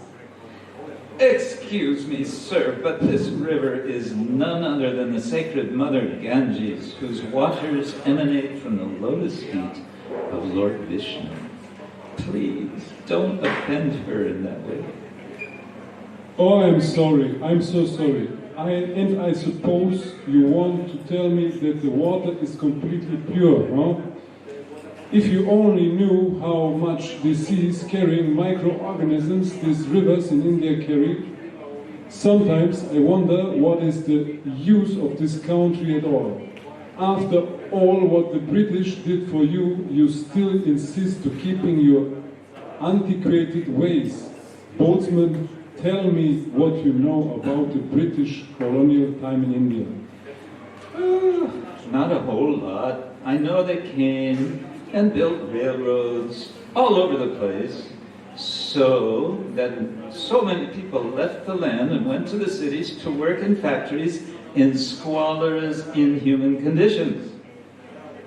Excuse me, sir, but this river is none other than the sacred mother Ganges, whose waters emanate from the lotus feet of Lord Vishnu. Please, don't offend her in that way. Oh, I'm sorry, I'm so sorry. I suppose you want to tell me that the water is completely pure, huh? If you only knew how much disease-carrying microorganisms these rivers in India carry, sometimes I wonder what is the use of this country at all. After all what the British did for you, you still insist to keeping your antiquated ways. Boatsman, tell me what you know about the British colonial time in India. Not a whole lot. I know they came and built railroads all over the place, so that so many people left the land and went to the cities to work in factories in squalorous, inhuman conditions.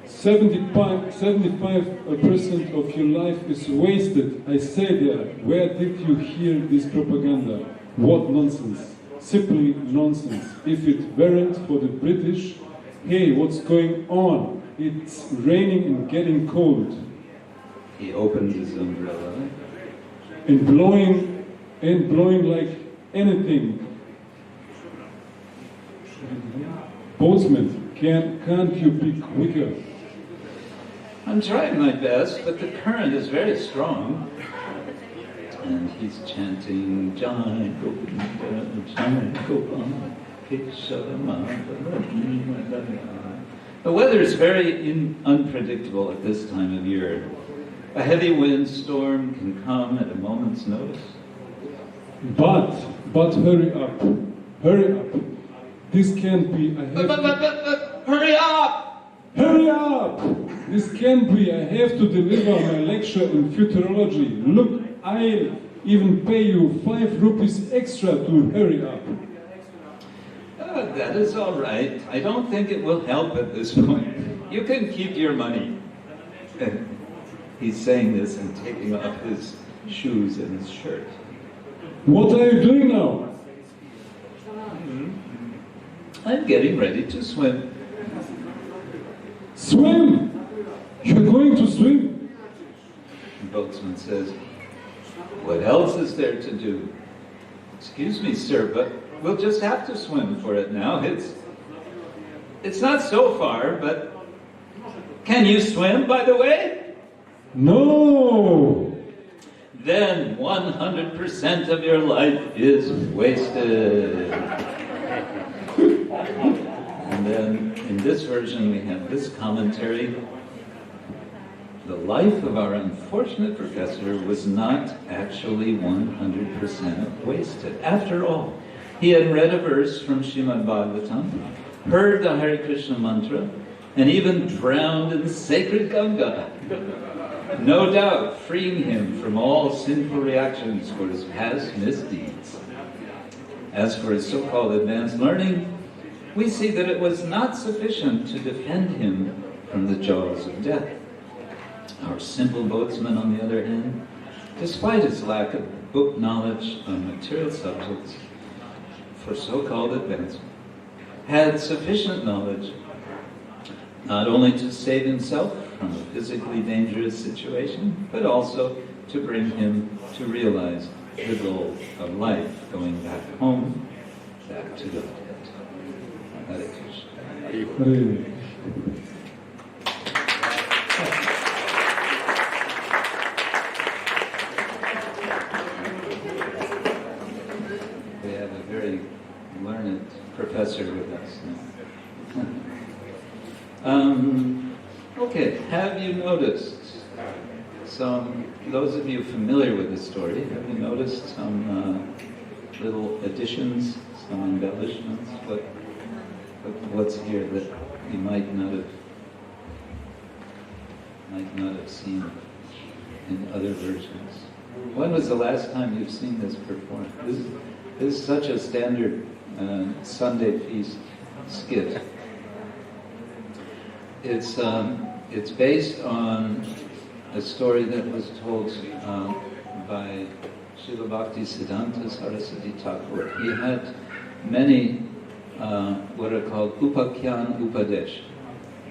75% of your life is wasted. I say there, where did you hear this propaganda? What nonsense. Simply nonsense. If it weren't for the British, hey, what's going on? It's raining and getting cold. He opened his umbrella. And blowing like anything. Boatsman, can't you be quicker? I'm trying my best, but the current is very strong. And he's chanting, Jai Govinda, Jai Govinda, Keshavama. The weather is very unpredictable at this time of year. A heavy windstorm can come at a moment's notice. But hurry up. This can't be. Hurry up! Hurry up! This can't be. I have to deliver my lecture in futurology. Look, I'll even pay you 5 rupees extra to hurry up. That is all right. I don't think it will help at this point. You can keep your money. And he's saying this and taking off his shoes and his shirt. What are you doing now? I'm getting ready to swim. Swim! You're going to swim? The boatsman says, what else is there to do? Excuse me, sir, but we'll just have to swim for it now. It's not so far, but can you swim, by the way? No! Then 100% of your life is wasted. And then in this version we have this commentary. The life of our unfortunate professor was not actually 100% wasted. After all, he had read a verse from Srimad Bhagavatam, heard the Hare Krishna mantra, and even drowned in the sacred Ganga. No doubt freeing him from all sinful reactions for his past misdeeds. As for his so-called advanced learning, we see that it was not sufficient to defend him from the jaws of death. Our simple boatsman, on the other hand, despite his lack of book knowledge on material subjects for so-called advancement, had sufficient knowledge not only to save himself from a physically dangerous situation, but also to bring him to realize the goal of life, going back home, back to God. Hare Krishna. We have a very learned professor with us now. Okay, have you noticed those of you familiar with the story, have you noticed some little additions, some embellishments? What's here that you might not have seen in other versions? When was the last time you've seen this performed? This is such a standard Sunday feast skit. It's based on a story that was told by Srila Bhakti Siddhanta Saraswati Thakur. He had many what are called upakyan upadesh.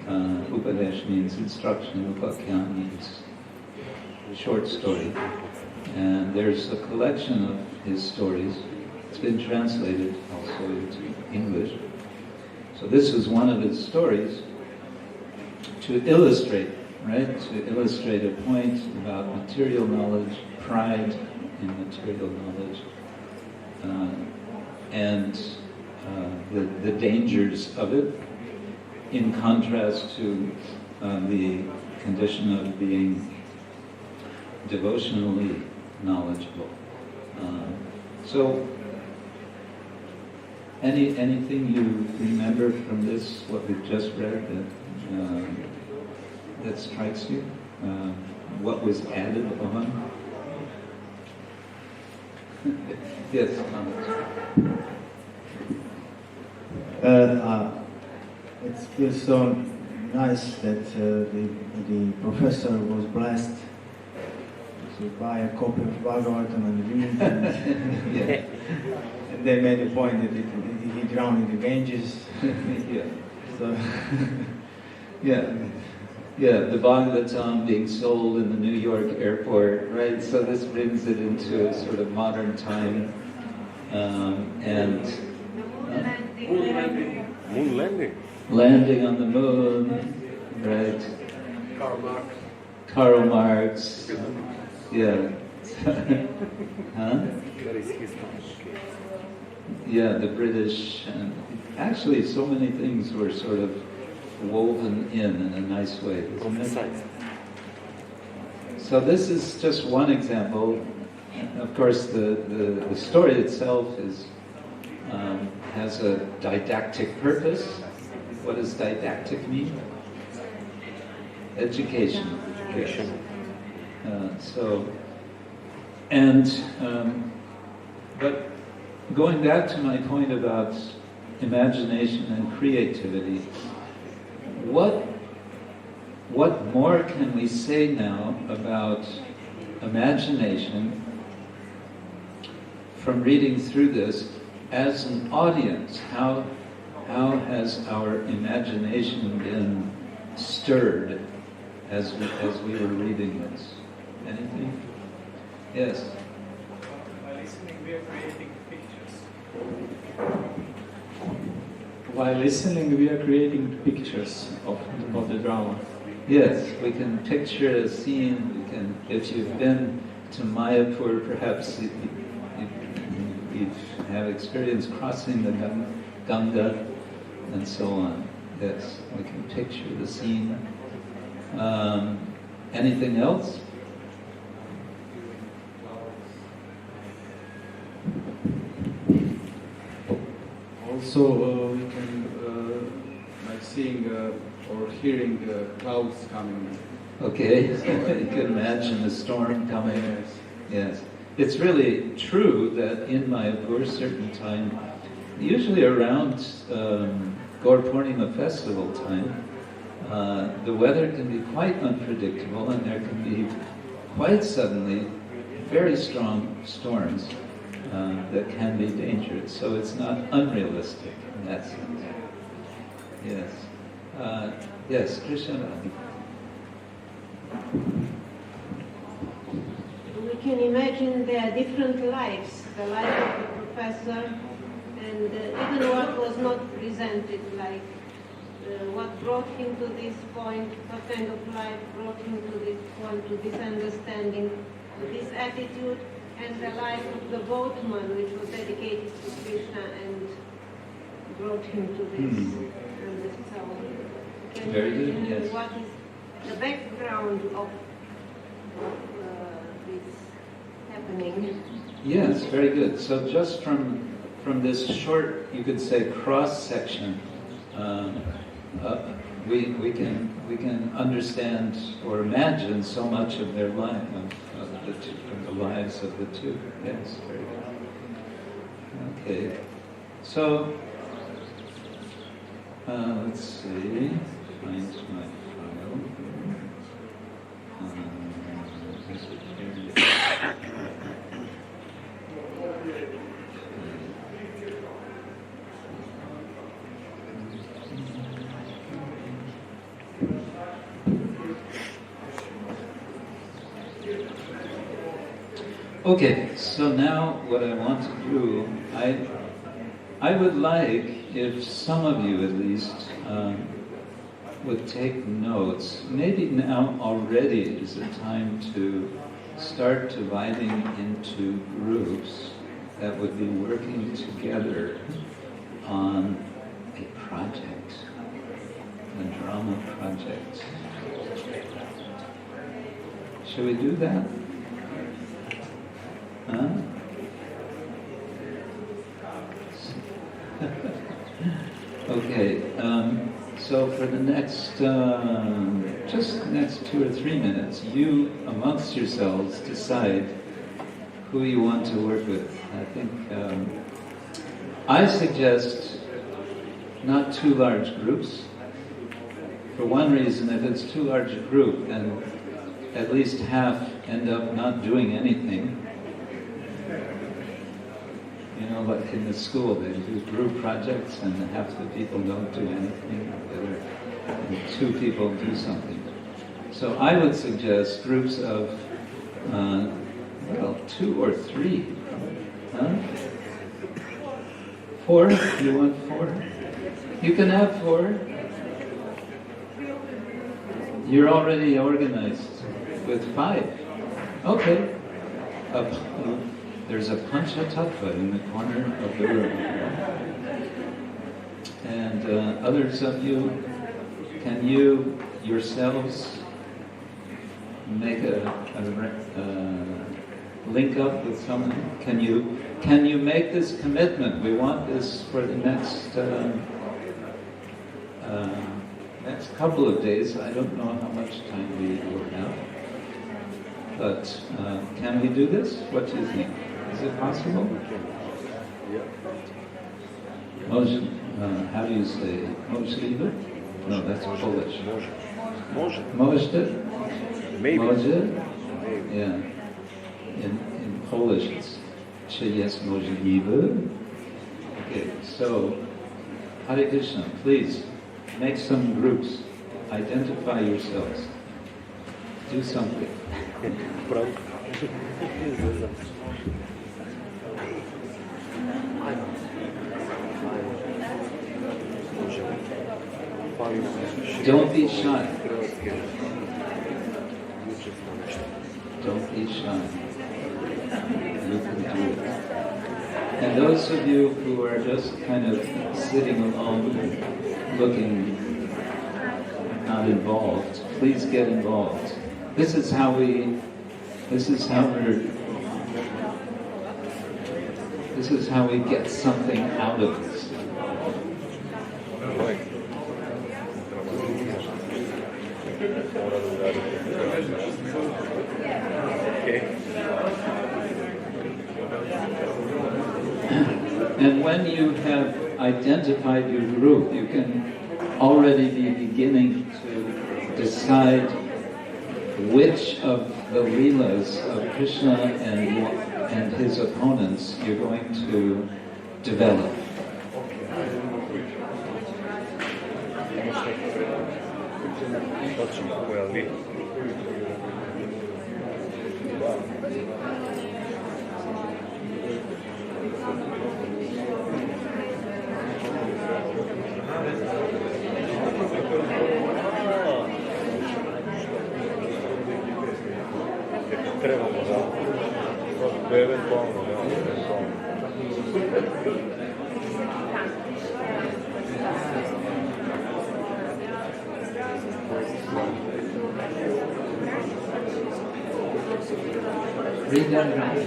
Upadesh means instruction, upakyan means short story. And there's a collection of his stories. It's been translated also into English. So this is one of his stories to illustrate, right? To illustrate a point about material knowledge, pride in material knowledge, and the dangers of it, in contrast to the condition of being devotionally knowledgeable. So, anything you remember from this, what we've just read, that strikes you? What was added on? Yes, it feels so nice that the professor was blessed to buy a copy of Bhagavatam and read. And, yeah. and they made the point that he drowned in the Ganges. Yeah. So Yeah. Yeah, the Bhagavatam being sold in the New York airport, right? So this brings it into a sort of modern time. And Moon landing. Landing on the moon, right? Karl Marx. Yeah. Huh? That is his time. Yeah, the British. And actually, so many things were sort of woven in a nice way, isn't it? So this is just one example. Of course, the story itself is has a didactic purpose. What does didactic mean? Education. Education. But going back to my point about imagination and creativity, what more can we say now about imagination from reading through this as an audience? How has our imagination been stirred as we were reading this? Anything? Yes. By listening, we are creating pictures. While listening, we are creating pictures of the drama. Yes, we can picture a scene. We can, if you've been to Mayapur, perhaps you have experience crossing the Ganga and so on. Yes, we can picture the scene. Anything else? Also, we can like seeing or hearing clouds coming. Okay, you can imagine a storm coming. Yes. It's really true that in Mayapur, certain time, usually around Gaur Purnima festival time, the weather can be quite unpredictable, and there can be quite suddenly very strong storms that can be dangerous. So it's not unrealistic in that sense. Yes. Yes, Krishna. We can imagine their different lives, the life of the professor, and even what was not presented, like what brought him to this point, what kind of life brought him to this point, to this understanding, to this attitude, and the life of the boatman, which was dedicated to Krishna and brought him to this. And so, can Very good, you yes. what is the background of this happening? Yes, very good. So just from this short, you could say, cross section, we can understand or imagine so much of their life, of the lives of the two. Yes, very good. Okay, so let's see. Find my file. Okay, so now what I want to do, I would like, if some of you at least would take notes, maybe now already is the time to start dividing into groups that would be working together on a project, a drama project. Should we do that? Huh? Okay, so for the next, just the next 2 or 3 minutes, you amongst yourselves decide who you want to work with. I think I suggest not too large groups. For one reason, if it's too large a group, then at least half end up not doing anything. You know, like in the school, they do group projects and half the people don't do anything, and 2 people do something. So I would suggest groups of, 2 or 3. Huh? 4? You want 4? You can have 4. You're already organized with 5. Okay. There's a pancha-tattva in the corner of the room. And others of you, can you yourselves make a link up with someone? Can you make this commitment? We want this for the next couple of days. I don't know how much time we will have. But can we do this? What do you think? Is it possible? How do you say możliwe? No, that's Polish. Możliwe? Maybe. Możliwe? Yeah. In Polish it's czy jest możliwe? Okay, so Hare Krishna, please make some groups. Identify yourselves. Do something. Don't be shy. Don't be shy. You can do it. And those of you who are just kind of sitting alone, looking not involved, please get involved. This is how we get something out of this. And when you have identified your group, you can already be beginning to decide which of the leelas of Krishna and his opponents you're going to develop. Read that around.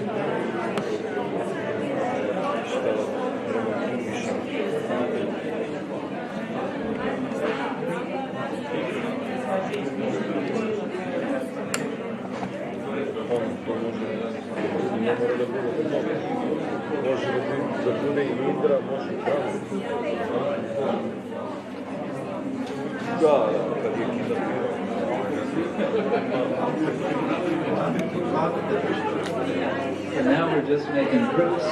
And now we're just making groups.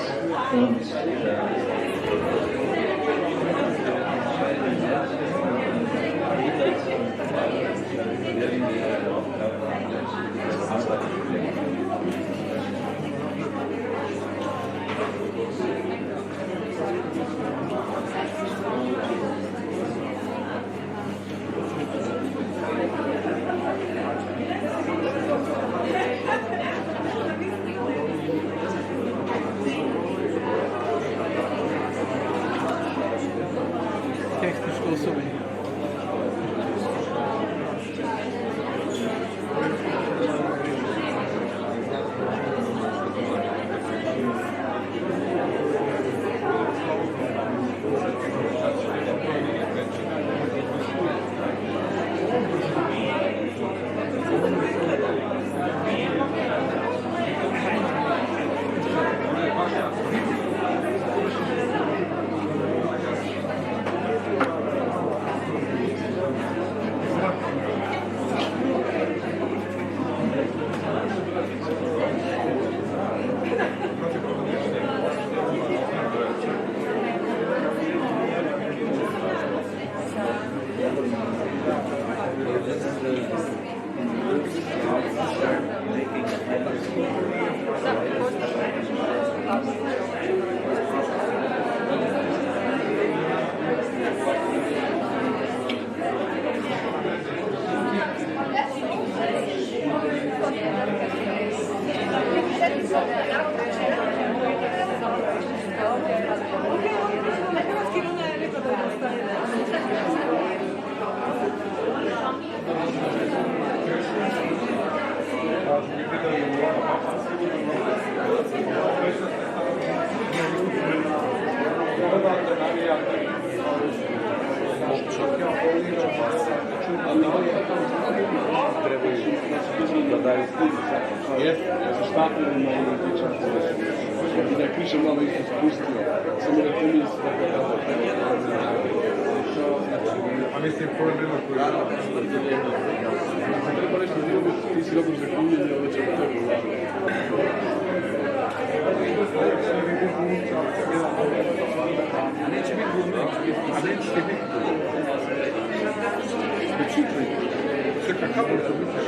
da daju put. Je, sa štapinom na ovom pričanku. I da je Krishna malo isto spustio. Samo da to misli A mislim, pojedino koji je treba nešto zirobiti, ti si dobro zaključenje, ali će to govoriti. A neće biti gurno, a neće biti specifično. Sve kako to biti.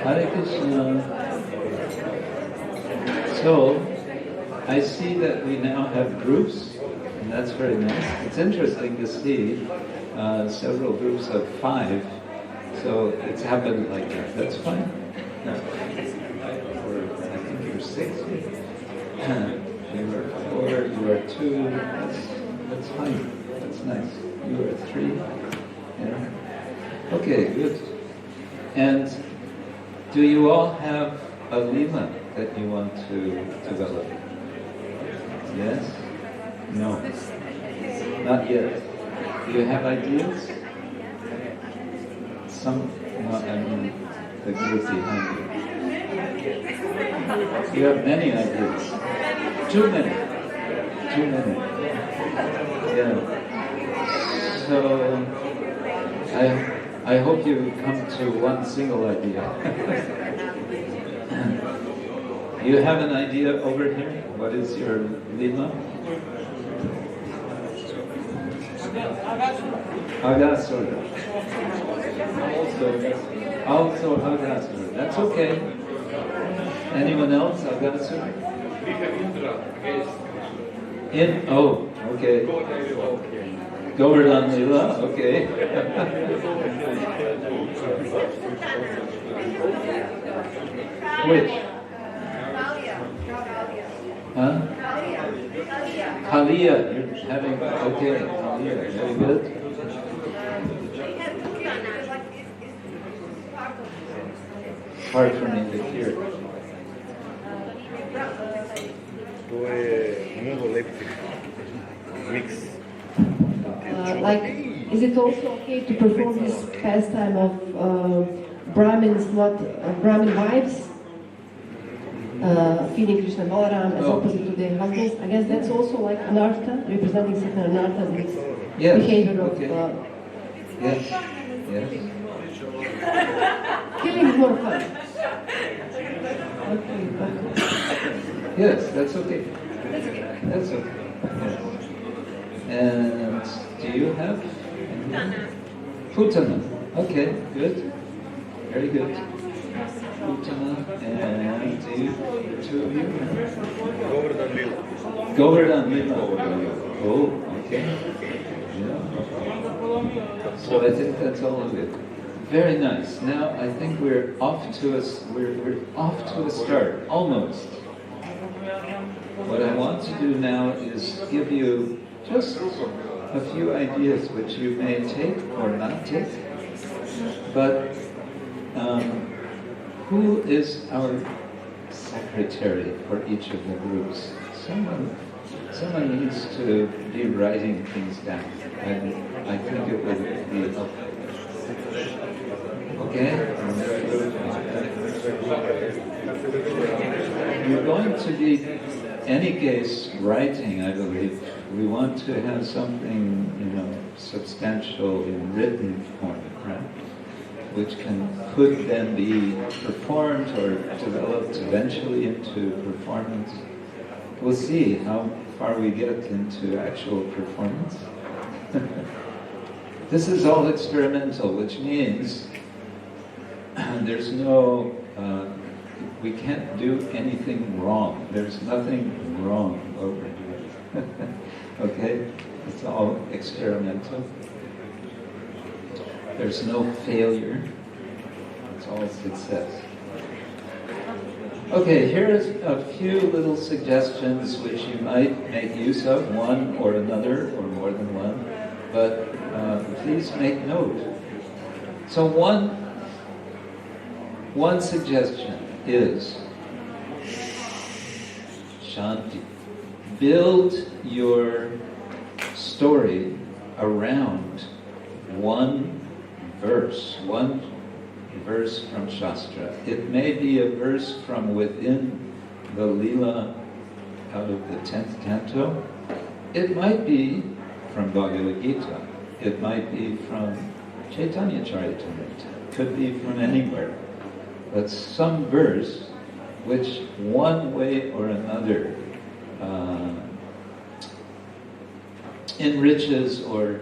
Hare Krishna. So, I see that we now have groups, and that's very nice. It's interesting to see several groups of 5, so it's happened like that. That's fine. No. I think you're 6. You were 4, you were 2. That's fine. That's nice. You were 3. Yeah. Okay, good. And do you all have a lila that you want to develop? Yes? No? Not yet. Do you have ideas? Some, no, I mean the group behind you. You have many ideas. Too many. Too many. Yeah. So, I hope you come to one single idea. You have an idea over here? What is your lila? Agasura. Also Agasura. That's okay. Anyone else? Agasura? Oh, okay. Govardhan Lila, okay. Which? Huh? Kalia, you're having, okay, Kalia, very good. Hard for me to hear. To je mnogo lepih mix. Is it also okay to perform this pastime of Brahmins, not Brahmin wives, feeding Krishna Balaram as opposite to their husbands? I guess that's also like anartha, representing certain anarthas, this behavior of... Yes, yes. Killing is more fun. Okay. Yes, that's okay. That's okay. That's okay. Yes. And do you have? Putana. Okay, good. Very good. Putana. And do you, the 2 of you? Govardhan Lila. Govardhan Lila. Oh, okay. Yeah. So I think that's all of it. Very nice. Now I think we're off to a start, almost. What I want to do now is give you just a few ideas which you may take or not take. But who is our secretary for each of the groups? Someone needs to be writing things down, and I think it would be helpful. Okay? You're going to be any case, writing, I believe, we want to have something, substantial in written form, right? Which could then be performed or developed eventually into performance. We'll see how far we get into actual performance. This is all experimental, which means there's no, we can't do anything wrong. There's nothing wrong over here. Okay? It's all experimental. There's no failure. It's all success. Okay, here's a few little suggestions which you might make use of, one or another, or more than one, but please make note. So one suggestion is Shanti. Build your story around one verse from Shastra. It may be a verse from within the Leela out of the 10th canto. It might be from Bhagavad Gita. It might be from Chaitanya Charitamrita. Could be from anywhere. But some verse which one way or another enriches or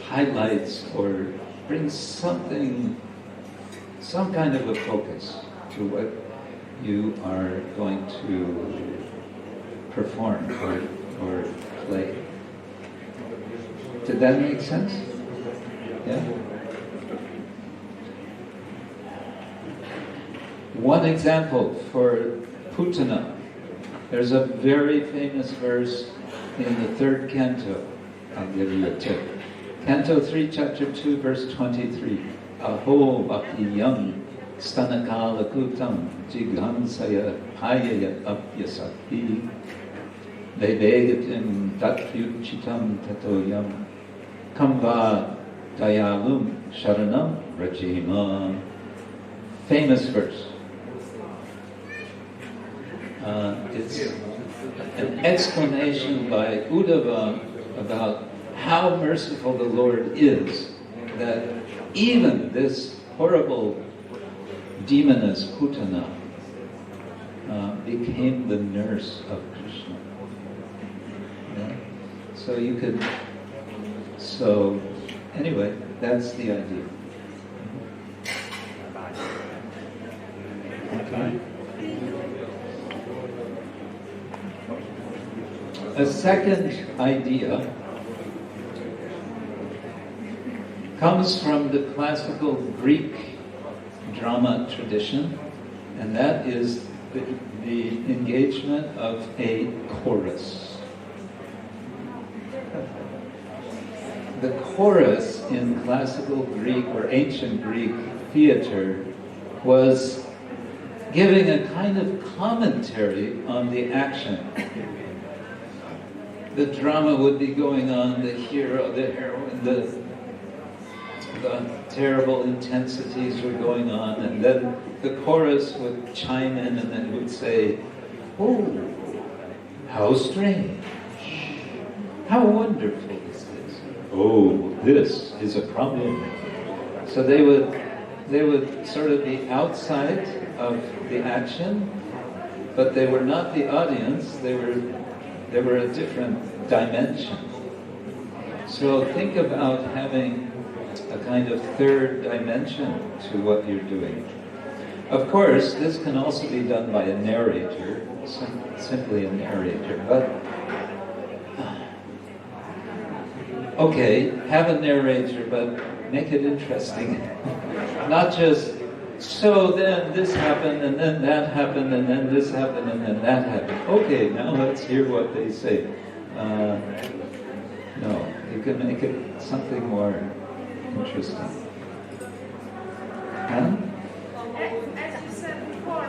highlights or brings some kind of a focus to what you are going to perform or play. Did that make sense? Yeah? One example for Putana. There's a very famous verse in the 3rd canto. I'll give you a tip. Canto 3, chapter 2, verse 23. Aho bhakti-yam stanakala kutam jighansaya hayaya apyasati vevegatim tatyuchitam tatoyam kamba dayalum sharanam rajima. Famous verse. It's an explanation by Uddhava about how merciful the Lord is, that even this horrible demoness Putana became the nurse of Krishna. Yeah? So anyway, that's the idea. Okay. A second idea comes from the classical Greek drama tradition, and that is the engagement of a chorus. The chorus in classical Greek or ancient Greek theater was giving a kind of commentary on the action. The drama would be going on, the hero, the heroine, the terrible intensities were going on, and then the chorus would chime in and then would say, "Oh, how strange! How wonderful is this? Oh, this is a problem." So they would sort of be outside of the action, but they were not the audience. They were a different dimension. So think about having a kind of third dimension to what you're doing. Of course, this can also be done by a narrator, simply a narrator, but okay, have a narrator, but make it interesting. Not just, so then this happened, and then that happened, and then this happened, and then that happened. Okay, now let's hear what they say. No, you can make it something more interesting. Huh? As you said before,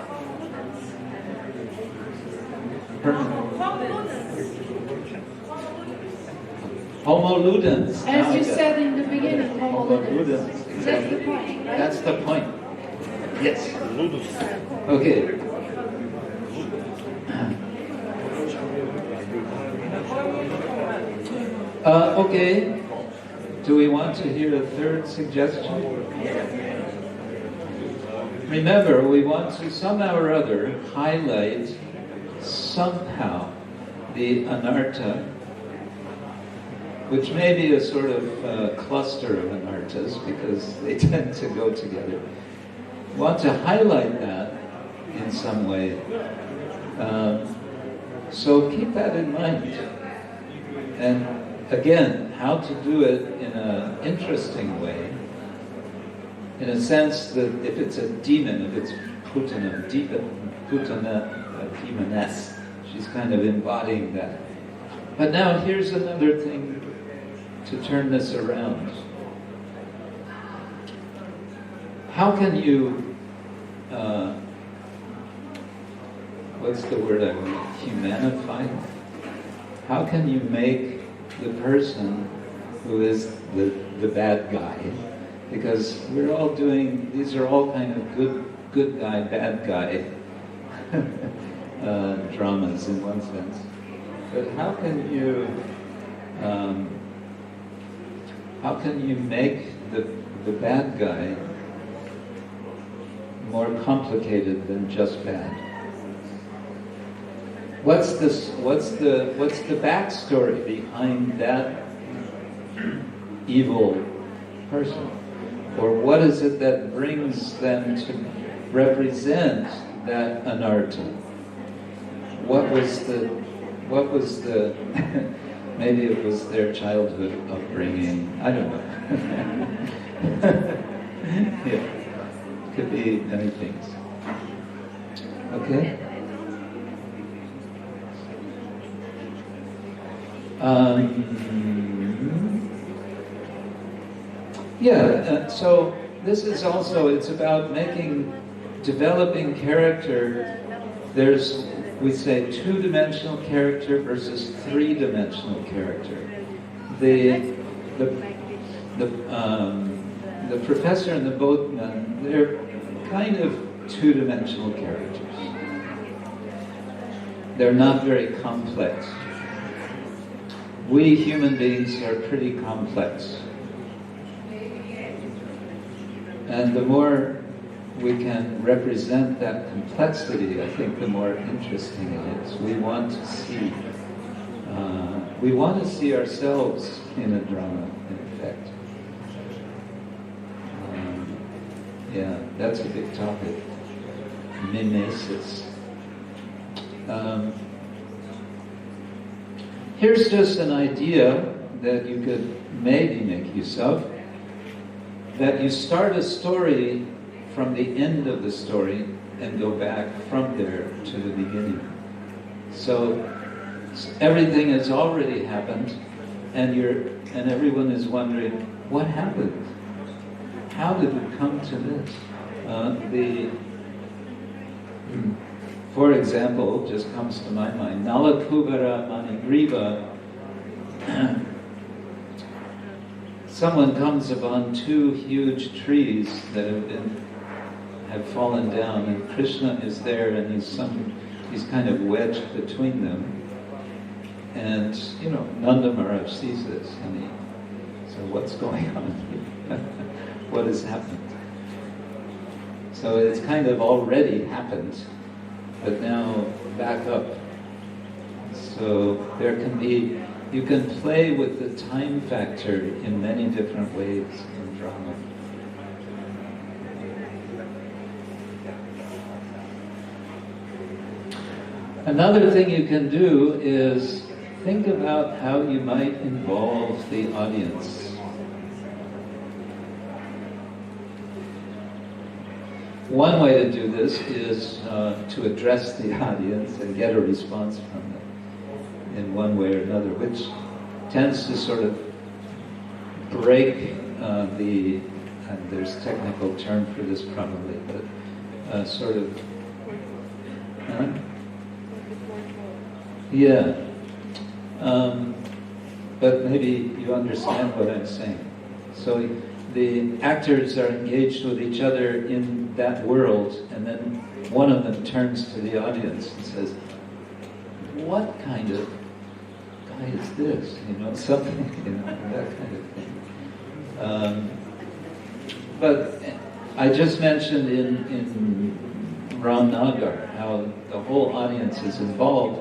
Homo ludens. As you said in the beginning, Homo ludens. That's the point, right? That's the point. Yes. Okay. Okay. Do we want to hear a third suggestion? Remember, we want to somehow or other highlight somehow the anartha, which may be a sort of cluster of anarthas because they tend to go together. We want to highlight that in some way. So keep that in mind. And again, how to do it in an interesting way, in a sense that if it's a demon, if it's Putana, a demoness, she's kind of embodying that. But now here's another thing to turn this around. How can you, what's the word I want? Humanify? How can you make the person who is the bad guy? Because we're all doing, these are all kind of good guy, bad guy dramas in one sense. But how can you make the bad guy more complicated than just bad? What's the backstory behind that evil person? Or what is it that brings them to represent that anartha? What was the maybe it was their childhood upbringing, I don't know. Yeah, could be many things. Okay? So this is also, it's about developing character. There's, we say, two-dimensional character versus three-dimensional character. The professor and the boatman, they're kind of two-dimensional characters. They're not very complex. We human beings are pretty complex. And the more we can represent that complexity, I think the more interesting it is. We want to see ourselves in a drama, in effect. Yeah, that's a big topic. Mimesis. Here's just an idea that you could maybe make use of. That you start a story from the end of the story and go back from there to the beginning. So everything has already happened, and everyone is wondering, what happened? How did it come to this? For example, just comes to my mind, Nalakubara Manigriva. Someone comes upon two huge trees that have fallen down, and Krishna is there, and he's kind of wedged between them. And Nanda Maharaj sees this, and so what's going on here? What has happened? So it's kind of already happened, but now back up. So you can play with the time factor in many different ways in drama. Another thing you can do is think about how you might involve the audience. One way to do this is to address the audience and get a response from them in one way or another, which tends to sort of break and there's a technical term for this probably, but sort of, yeah. But maybe you understand what I'm saying. So the actors are engaged with each other in that world, and then one of them turns to the audience and says, what kind of why is this? Something, that kind of thing. But I just mentioned in Ramnagar how the whole audience is involved.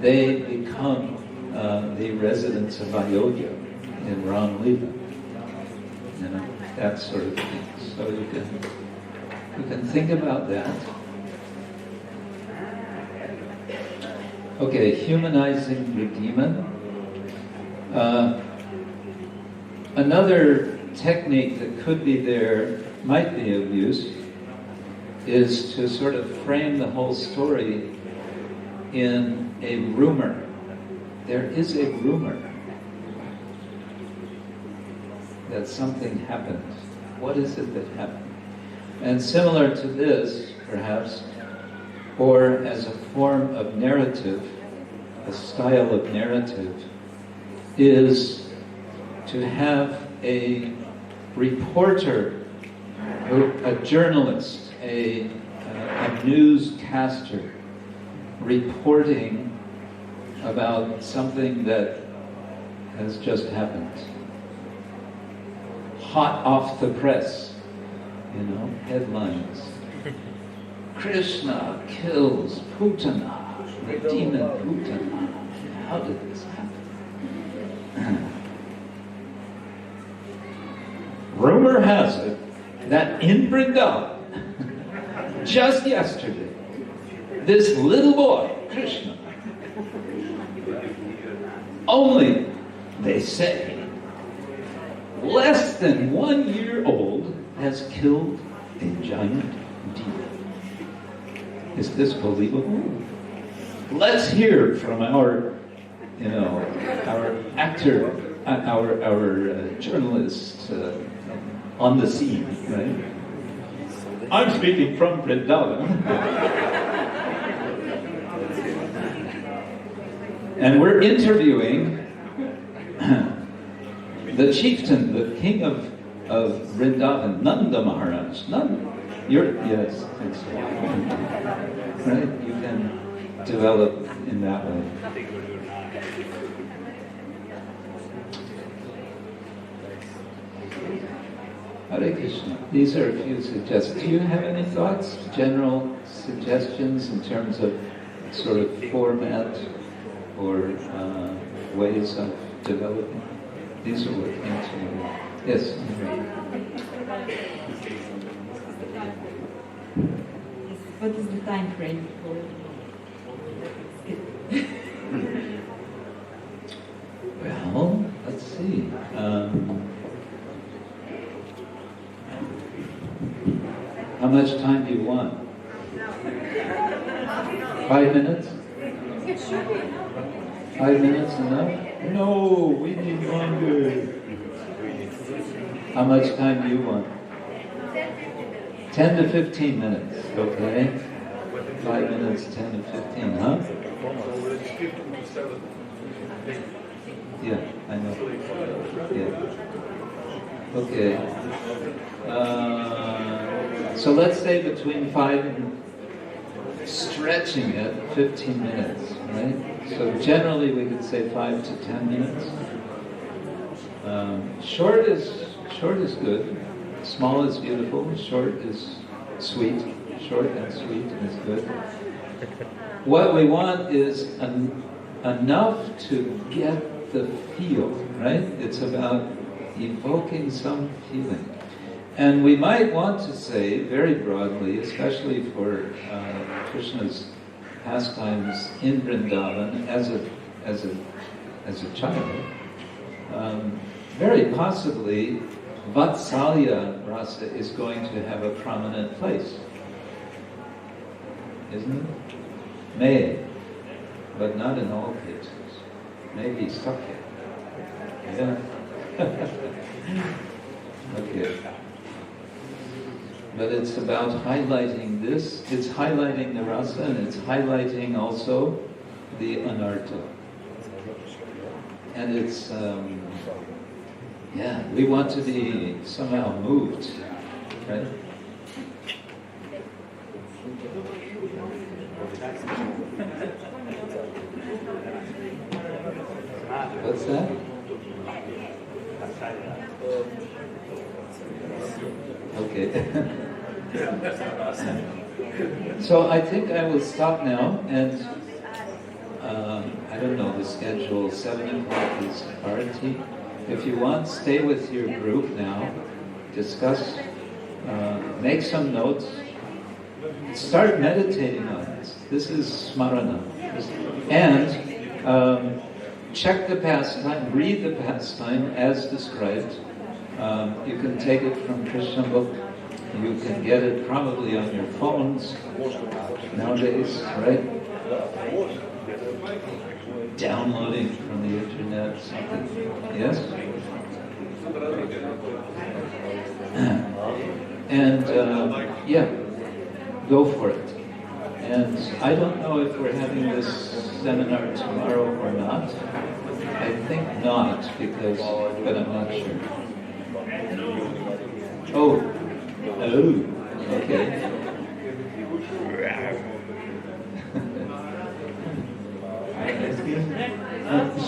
They become the residents of Ayodhya in Ram Lila. That sort of thing. So you can think about that. Okay, humanizing the demon. Another technique that could be there, might be of use, is to sort of frame the whole story in a rumor. There is a rumor that something happened. What is it that happened? And similar to this, perhaps, or as a form of narrative, a style of narrative, is to have a reporter, a journalist, a newscaster reporting about something that has just happened. Hot off the press, headlines. Krishna kills Putana, the demon Putana. How did this happen? Rumor has it that in Vrindavan, just yesterday, this little boy, Krishna, only, they say, less than 1 year old, has killed a giant demon. Is this believable? Let's hear from our actor, our journalist on the scene, right? I'm speaking from Vrindavan. And we're interviewing the chieftain, the king of Vrindavan, Nanda Maharaj. Yes, thanks. Right? You can develop in that way. Hare Krishna. These are a few suggestions. Do you have any thoughts, general suggestions in terms of sort of format or ways of developing? These are what came to me. Yes? What is the time frame for it? Well, let's see. How much time do you want? 5 minutes? 5 minutes enough? No, we need longer. How much time do you want? 10 to 15 minutes, okay? 5 minutes, 10 to 15, huh? Yeah, I know. Yeah. Okay. So let's say between 5 and stretching it, 15 minutes, right? So generally we could say 5 to 10 minutes. Short is good. Small is beautiful. Short is sweet. Short and sweet is good. What we want is enough to get the feel, right? It's about evoking some feeling. And we might want to say, very broadly, especially for Krishna's pastimes in Vrindavan as a child, very possibly Vatsalya rasa is going to have a prominent place, isn't it? May, but not in all cases. Maybe Sakya. Yeah. Okay. But it's about highlighting this. It's highlighting the rasa, and it's highlighting also the anartha. And it's, we want to be somehow moved, right? What's that? Okay. So I think I will stop now, and I don't know the schedule. 7 o'clock is Arati. If you want, stay with your group now. Discuss. Make some notes. Start meditating on this. This is smarana. And check the pastime, read the pastime as described. You can take it from Krishna book. You can get it probably on your phones nowadays, right? Downloading from the internet, something. Yes? And yeah, go for it. And I don't know if we're having this seminar tomorrow or not. I think not, but I'm not sure. Oh, okay.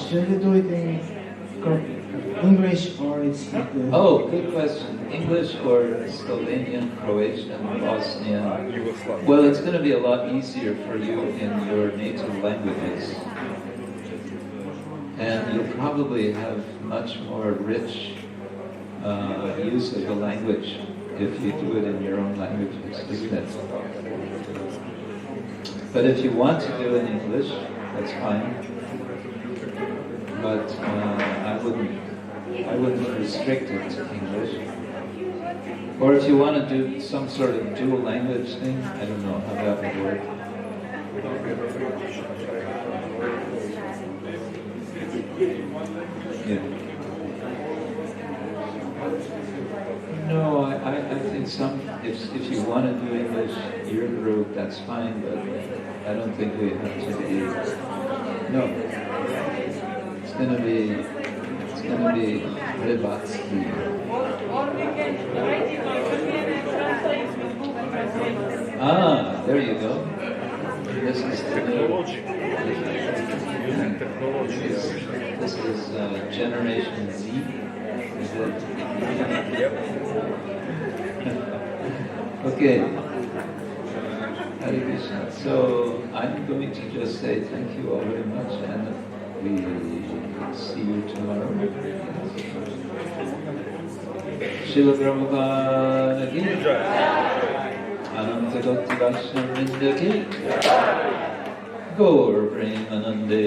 Should we do it in English or it's... Oh, good question. English or Slovenian, Croatian, Bosnian? Well, it's going to be a lot easier for you in your native languages. And you'll probably have much more rich use of the language if you do it in your own languages, isn't it? But if you want to do it in English, that's fine. But I wouldn't restrict it to English. Or if you want to do some sort of dual language thing, I don't know how that would work. Yeah. No, I think if you want to do English, your group, that's fine, but I don't think we have to be, no. It's going to be Rybatsky. Ah, there you go. This is this is Generation Z. Is it? Okay. Hare Krishna. So I'm going to just say thank you all very much, and we see you tomorrow. Srila Prabhupada ki Ananta Bhakti Vaishnava Vrinda ki Gaur Premanande.